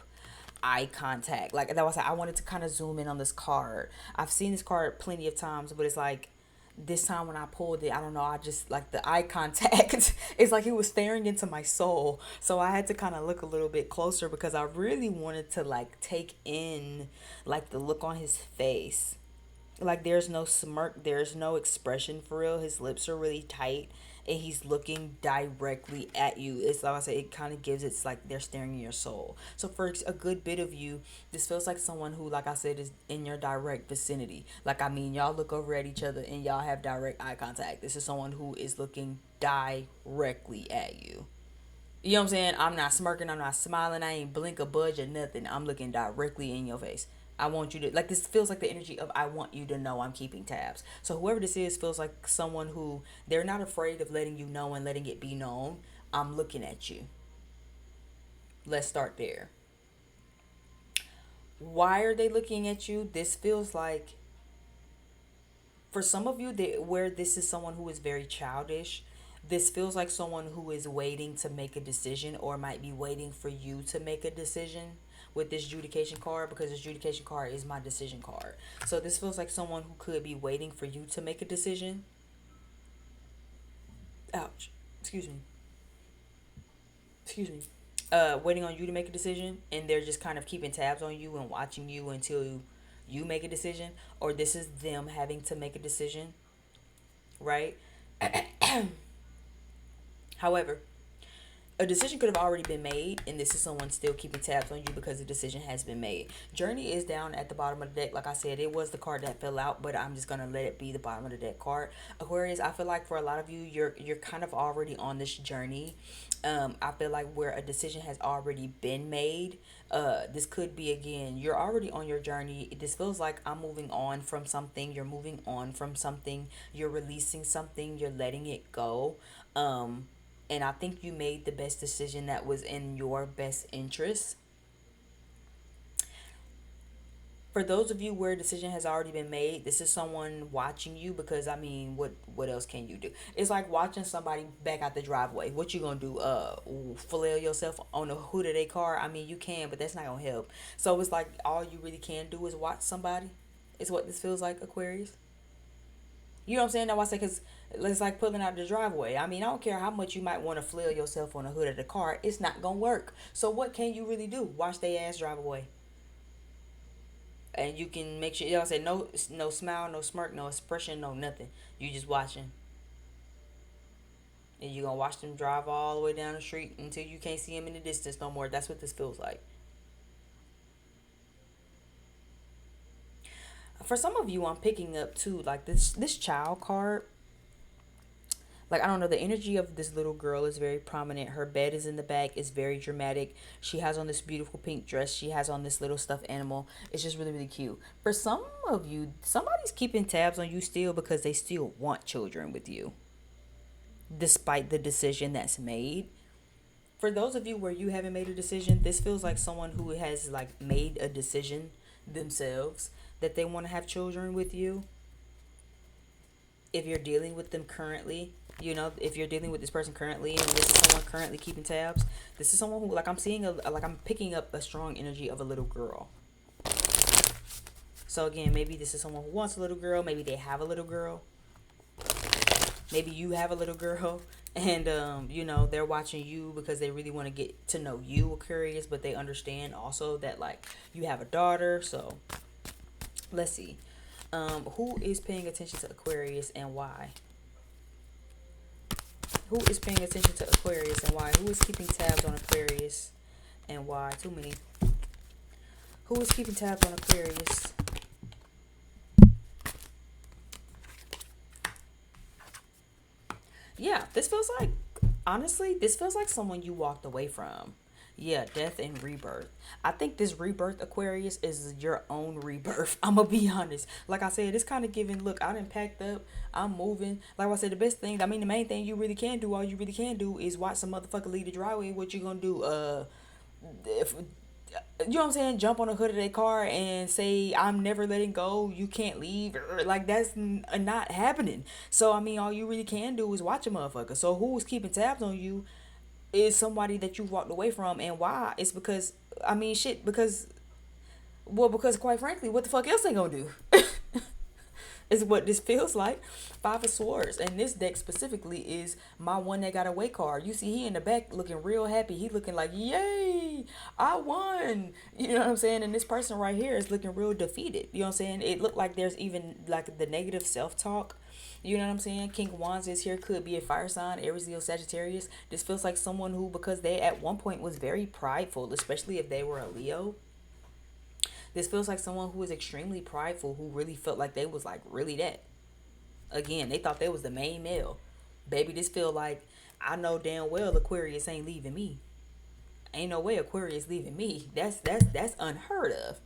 eye contact. Like that was I wanted to kind of zoom in on this card. I've seen this card plenty of times, but it's like this time when I pulled it, I don't know, I just like the eye contact. It's like he was staring into my soul. So I had to kind of look a little bit closer because I really wanted to like take in like the look on his face. Like there's no smirk, there's no expression for real. His lips are really tight and he's looking directly at you. It's like I said, it kind of gives it's like they're staring in your soul. So for a good bit of you, this feels like someone who, like I said, is in your direct vicinity. Like I mean, y'all look over at each other and y'all have direct eye contact. This is someone who is looking directly at you. You know what I'm saying? I'm not smirking, I'm not smiling, I ain't blink or budge or nothing. I'm looking directly in your face. I want you to, like, this feels like the energy of I want you to know I'm keeping tabs. So whoever this is feels like someone who they're not afraid of letting you know and letting it be known. I'm looking at you. Let's start there. Why are they looking at you? This feels like for some of you that where this is someone who is very childish, this feels like someone who is waiting to make a decision or might be waiting for you to make a decision with this adjudication card, because this adjudication card is my decision card. So this feels like someone who could be waiting for you to make a decision. Ouch. Excuse me. Excuse me. Waiting on you to make a decision, and they're just kind of keeping tabs on you and watching you until you make a decision, or this is them having to make a decision, right? However, a decision could have already been made, and this is someone still keeping tabs on you because the decision has been made. Journey is down at the bottom of the deck. Like I said, it was the card that fell out, but I'm just gonna let it be the bottom of the deck card. Aquarius, I feel like for a lot of you, you're kind of already on this journey. I feel like where a decision has already been made. This could be, again, you're already on your journey. This feels like I'm moving on from something. You're moving on from something. You're releasing something. You're letting it go. And I think you made the best decision that was in your best interest. For those of you where a decision has already been made, this is someone watching you, because I mean, what else can you do? It's like watching somebody back out the driveway. What you gonna do? Flail yourself on the hood of their car? I mean, you can, but that's not gonna help. So it's like all you really can do is watch somebody. It's what this feels like, Aquarius. You know what I'm saying? Now I say, because it's like pulling out the driveway. I mean, I don't care how much you might want to flail yourself on the hood of the car. It's not gonna work. So what can you really do? Watch their ass drive away. And you can make sure, you know, say no smile, no smirk, no expression, no nothing. You just watching, and you're gonna watch them drive all the way down the street until you can't see them in the distance no more. That's what this feels like. For some of you, I'm picking up too, like this child card. Like, I don't know, the energy of this little girl is very prominent. Her bed is in the back. It's very dramatic. She has on this beautiful pink dress. She has on this little stuffed animal. It's just really, really cute. For some of you, somebody's keeping tabs on you still because they still want children with you, despite the decision that's made. For those of you where you haven't made a decision, this feels like someone who has like made a decision themselves that they want to have children with you. If you're dealing with them currently, you know, if you're dealing with this person currently and this is someone currently keeping tabs, this is someone who, like, I'm seeing like I'm picking up a strong energy of a little girl. So again, maybe this is someone who wants a little girl. Maybe they have a little girl. Maybe you have a little girl, and you know, they're watching you because they really want to get to know you, Aquarius, but they understand also that like you have a daughter. So let's see. Who is paying attention to Aquarius and why? Who is paying attention to Aquarius and why? Who is keeping tabs on Aquarius and why? Too many. Who is keeping tabs on Aquarius? Yeah, this feels like, honestly, this feels like someone you walked away from. Yeah, death and rebirth. I think this rebirth, Aquarius, is your own rebirth. I'm gonna be honest. Like I said, it's kind of giving. Look, I done packed up. I'm moving. Like I said, the best thing. I mean, the main thing you really can do, all you really can do, is watch some motherfucker leave the driveway. What you gonna do? If you know what I'm saying, jump on the hood of their car and say, I'm never letting go, you can't leave, like that's not happening. So I mean, all you really can do is watch a motherfucker. So who's keeping tabs on you is somebody that you walked away from. And why? It's because, I mean, shit, because, well, because quite frankly, what the fuck else they gonna do? Is what this feels like. Five of Swords, and this deck specifically is my one that got away card. You see, he in the back looking real happy. He looking like, yay, I won. You know what I'm saying? And this person right here is looking real defeated. You know what I'm saying? It looked like there's even like the negative self-talk. You know what I'm saying? King of Wands is here, could be a fire sign, Aries, Leo, Sagittarius. This feels like someone who, because they at one point was very prideful, especially if they were a Leo. This feels like someone who is extremely prideful, who really felt like they was like really that. Again, they thought they was the main male. Baby, this feel like, I know damn well Aquarius ain't leaving me. Ain't no way Aquarius leaving me. That's unheard of.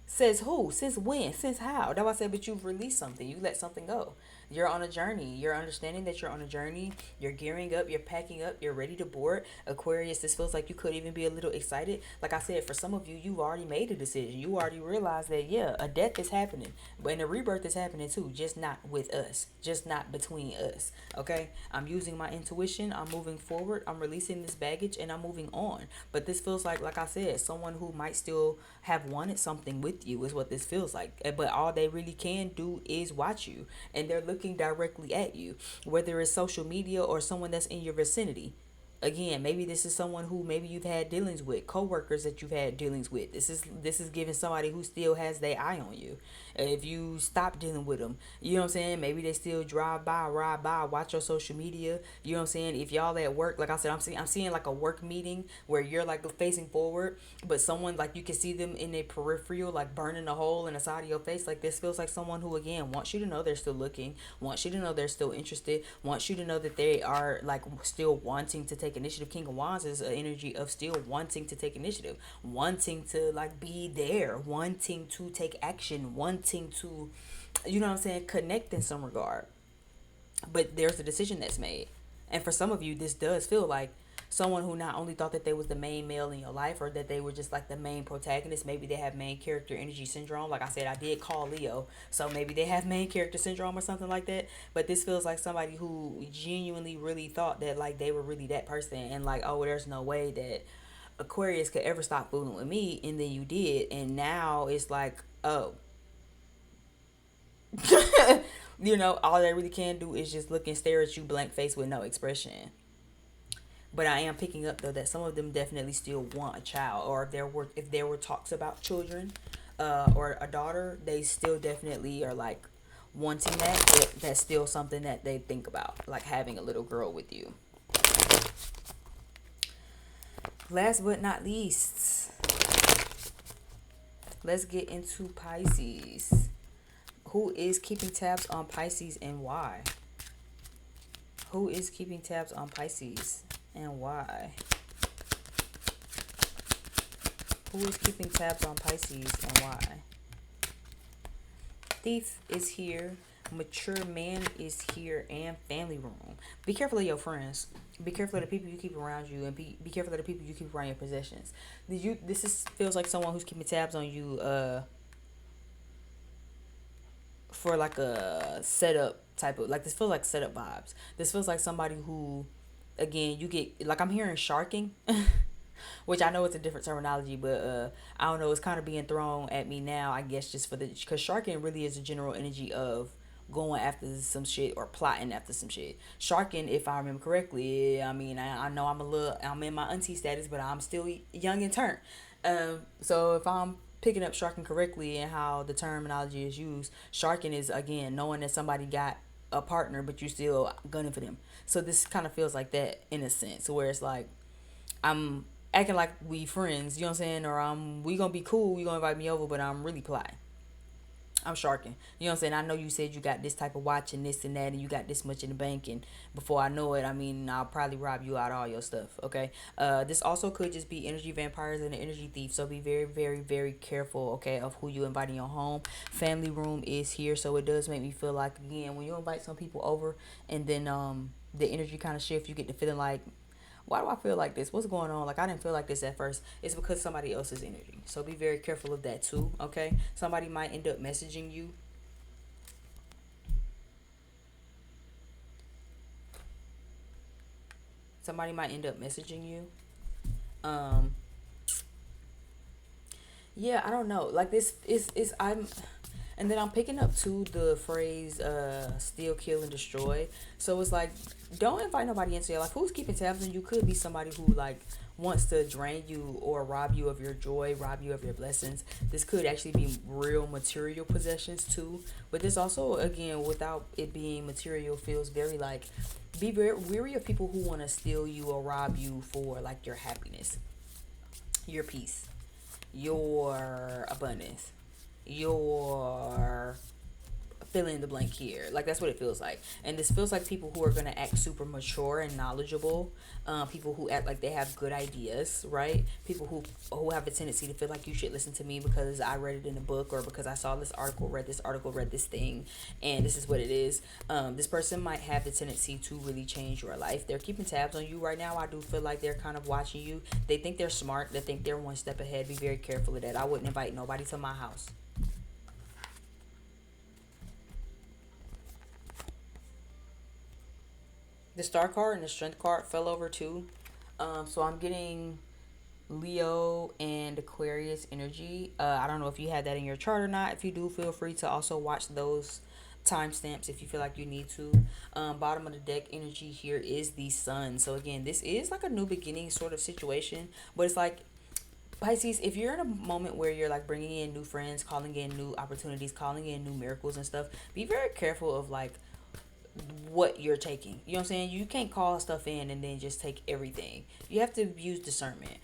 Says who? Since when? Since how? That's why I said, but you've released something. You let something go. You're on a journey. You're understanding that you're on a journey. You're gearing up. You're packing up. You're ready to board. Aquarius, this feels like you could even be a little excited. Like I said, for some of you, you've already made a decision. You already realized that, yeah, a death is happening. And a rebirth is happening too. Just not with us. Just not between us. Okay? I'm using my intuition. I'm moving forward. I'm releasing this baggage and I'm moving on. But this feels like I said, someone who might still have wanted something with you is what this feels like. But all they really can do is watch you. And they're looking directly at you, whether it's social media or someone that's in your vicinity. Again, maybe this is someone who maybe you've had dealings with, co-workers that you've had dealings with. This is giving somebody who still has their eye on you. If you stop dealing with them, you know what I'm saying, maybe they still drive by, ride by, watch your social media. You know what I'm saying, if y'all at work, like I said, I'm seeing like a work meeting where you're like facing forward, but someone, like, you can see them in a peripheral, like burning a hole in the side of your face. Like, this feels like someone who, again, wants you to know they're still looking, wants you to know they're still interested, wants you to know that they are like still wanting to take initiative. King of Wands is an energy of still wanting to take initiative, wanting to like be there, wanting to take action, wanting to, you know what I'm saying, connect in some regard. But there's a decision that's made. And for some of you, this does feel like someone who not only thought that they was the main male in your life, or that they were just like the main protagonist. Maybe they have main character energy syndrome. Like I said, I did call Leo, so maybe they have main character syndrome or something like that. But this feels like somebody who genuinely really thought that like they were really that person, and like, oh, there's no way that Aquarius could ever stop fooling with me. And then you did, and now it's like, oh, all they really can do is just look and stare at you blank face with no expression. But I am picking up though that some of them definitely still want a child, or if there were talks about children, or a daughter, they still definitely are like wanting that. That's still something that they think about, like having a little girl with you. Last but not least, let's get into Pisces. Who is keeping tabs on Pisces and why? Who is keeping tabs on Pisces and why? Who is keeping tabs on Pisces and why? Thief is here. Mature man is here, and family room. Be careful of your friends. Be careful of the people you keep around you, and be careful of the people you keep around your possessions. Feels like someone who's keeping tabs on you for like a setup type of, like, this feels like setup vibes. This feels like somebody who, again, you get, like, I'm hearing sharking, which I know it's a different terminology, but I don't know, it's kind of being thrown at me now, I guess, just for the, because sharking really is a general energy of going after some shit or plotting after some shit. Sharking, if I remember correctly, I mean, I know I'm in my auntie status, but I'm still young in turn. So if I'm picking up sharking correctly and how the terminology is used, sharking is, again, knowing that somebody got a partner, but you still gunning for them. So this kind of feels like that in a sense, where it's like, I'm acting like we friends, you know what I'm saying, or we gonna be cool, you gonna invite me over, but I'm really plotting. I'm sharking. You know what I'm saying? I know you said you got this type of watch and this and that, and you got this much in the bank, and before I know it, I mean, I'll probably rob you out of all your stuff. Okay. This also could just be energy vampires and an energy thief. So be very, very, very careful. Okay, of who you invite in your home. Family room is here, so it does make me feel like, again, when you invite some people over, and then the energy kind of shift, you get the feeling like, why do I feel like this? What's going on? Like, I didn't feel like this at first. It's because somebody else's energy. So be very careful of that too, okay? Somebody might end up messaging you. Somebody might end up messaging you. Um, yeah, I don't know. Like, this is I'm and then I'm picking up too the phrase steal, kill, and destroy. So it's like, don't invite nobody into your life. Who's keeping tabs on you could be somebody who like wants to drain you or rob you of your joy, rob you of your blessings. This could actually be real material possessions too. But this also, again, without it being material, feels very like, be very weary of people who want to steal you or rob you for like your happiness, your peace, your abundance, your fill in the blank here. Like, that's what it feels like. And this feels like people who are going to act super mature and knowledgeable. People who act like they have good ideas, right? People who have a tendency to feel like you should listen to me because I read it in a book, or because I saw this article, read this thing, and this is what it is. This person might have the tendency to really change your life. They're keeping tabs on you right now. I do feel like they're kind of watching you. They think they're smart. They think they're one step ahead. Be very careful of that. I wouldn't invite nobody to my house. The star card and the strength card fell over too. So I'm getting Leo and Aquarius energy. I don't know if you had that in your chart or not. If you do, feel free to also watch those timestamps if you feel like you need to. Bottom of the deck energy here is the sun. So again, this is like a new beginning sort of situation, but it's like Pisces, if you're in a moment where you're like bringing in new friends, calling in new opportunities, calling in new miracles and stuff, be very careful of like what you're taking. You know what I'm saying? You can't call stuff in and then just take everything. You have to use discernment.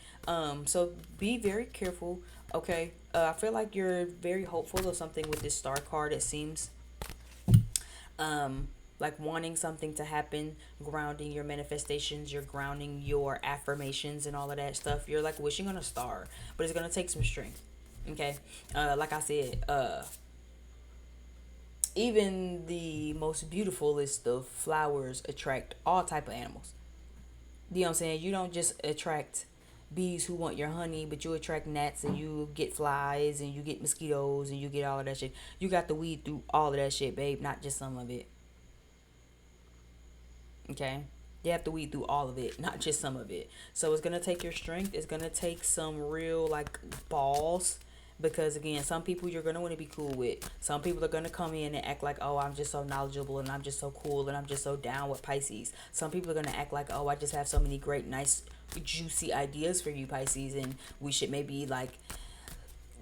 So be very careful. Okay. I feel like you're very hopeful of something with this star card. It seems like wanting something to happen, grounding your manifestations, you're grounding your affirmations and all of that stuff. You're like wishing on a star, but it's gonna take some strength. Okay. Like I said, even the most beautifulest of flowers attract all type of animals. You know what I'm saying? You don't just attract bees who want your honey, but you attract gnats and you get flies and you get mosquitoes and you get all of that shit. You got to weed through all of that shit, babe, not just some of it. Okay? You have to weed through all of it, not just some of it. So it's gonna take your strength. It's gonna take some real like balls. Because again, some people you're gonna want to be cool with. Some people are gonna come in and act like, oh, I'm just so knowledgeable and I'm just so cool and I'm just so down with Pisces. Some people are gonna act like, oh, I just have so many great, nice, juicy ideas for you, Pisces, and we should maybe like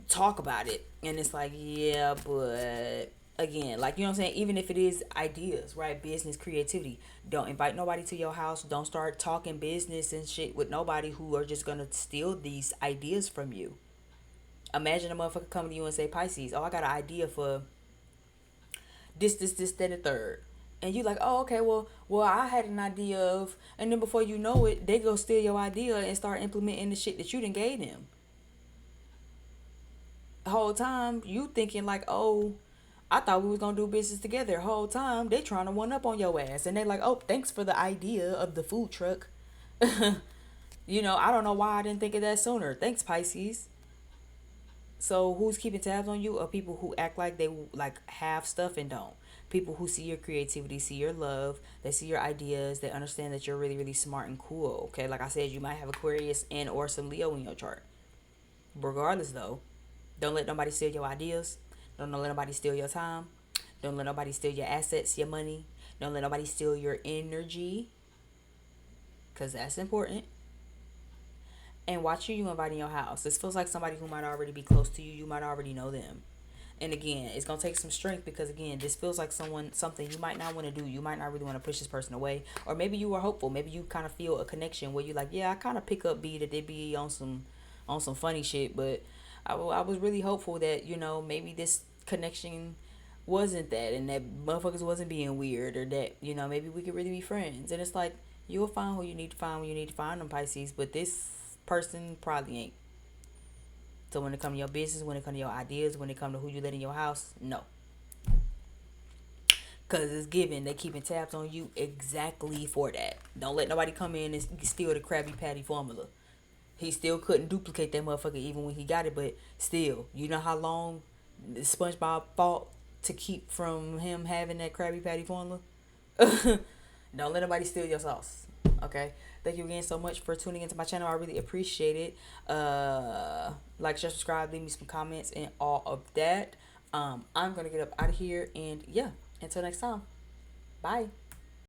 talk about it. And it's like, yeah, but again, like, you know what I'm saying, even if it is ideas, right, business, creativity, don't invite nobody to your house. Don't start talking business and shit with nobody who are just gonna steal these ideas from you. Imagine a motherfucker coming to you and say, Pisces, oh, I got an idea for this, that, and the third. And you like, oh, okay, well, I had an idea of, and then before you know it, they go steal your idea and start implementing the shit that you done gave them. The whole time you thinking like, oh, I thought we was gonna do business together. The whole time they trying to one up on your ass, and they like, oh, thanks for the idea of the food truck. You know, I don't know why I didn't think of that sooner. Thanks, Pisces. So who's keeping tabs on you are people who act like they like have stuff and don't. People who see your creativity, see your love, they see your ideas, they understand that you're really, really smart and cool. Okay, like I said, you might have Aquarius and or some Leo in your chart. Regardless though, don't let nobody steal your ideas. Don't let nobody steal your time. Don't let nobody steal your assets, your money. Don't let nobody steal your energy. Cause that's important. And watch who you invite in your house. This feels like somebody who might already be close to you. You might already know them. And again, it's gonna take some strength because again, this feels like something you might not want to do. You might not really want to push this person away, or maybe you are hopeful. Maybe you kind of feel a connection where you're like, yeah, I kind of pick up B that they be on some funny shit, but I was really hopeful that maybe this connection wasn't that, and that motherfuckers wasn't being weird, or that maybe we could really be friends. And it's like you'll find who you need to find when you need to find them, Pisces. But this person probably ain't. So when it comes to your business, when it comes to your ideas, when it comes to who you let in your house, no. Because it's given. They keeping tabs on you exactly for that. Don't let nobody come in and steal the Krabby Patty formula. He still couldn't duplicate that motherfucker even when he got it. But still, you know how long SpongeBob fought to keep from him having that Krabby Patty formula? Don't let nobody steal your sauce. Okay? Thank you again so much for tuning into my channel. I really appreciate it. Like, share, subscribe, leave me some comments and all of that. I'm going to get up out of here. And yeah, until next time. Bye.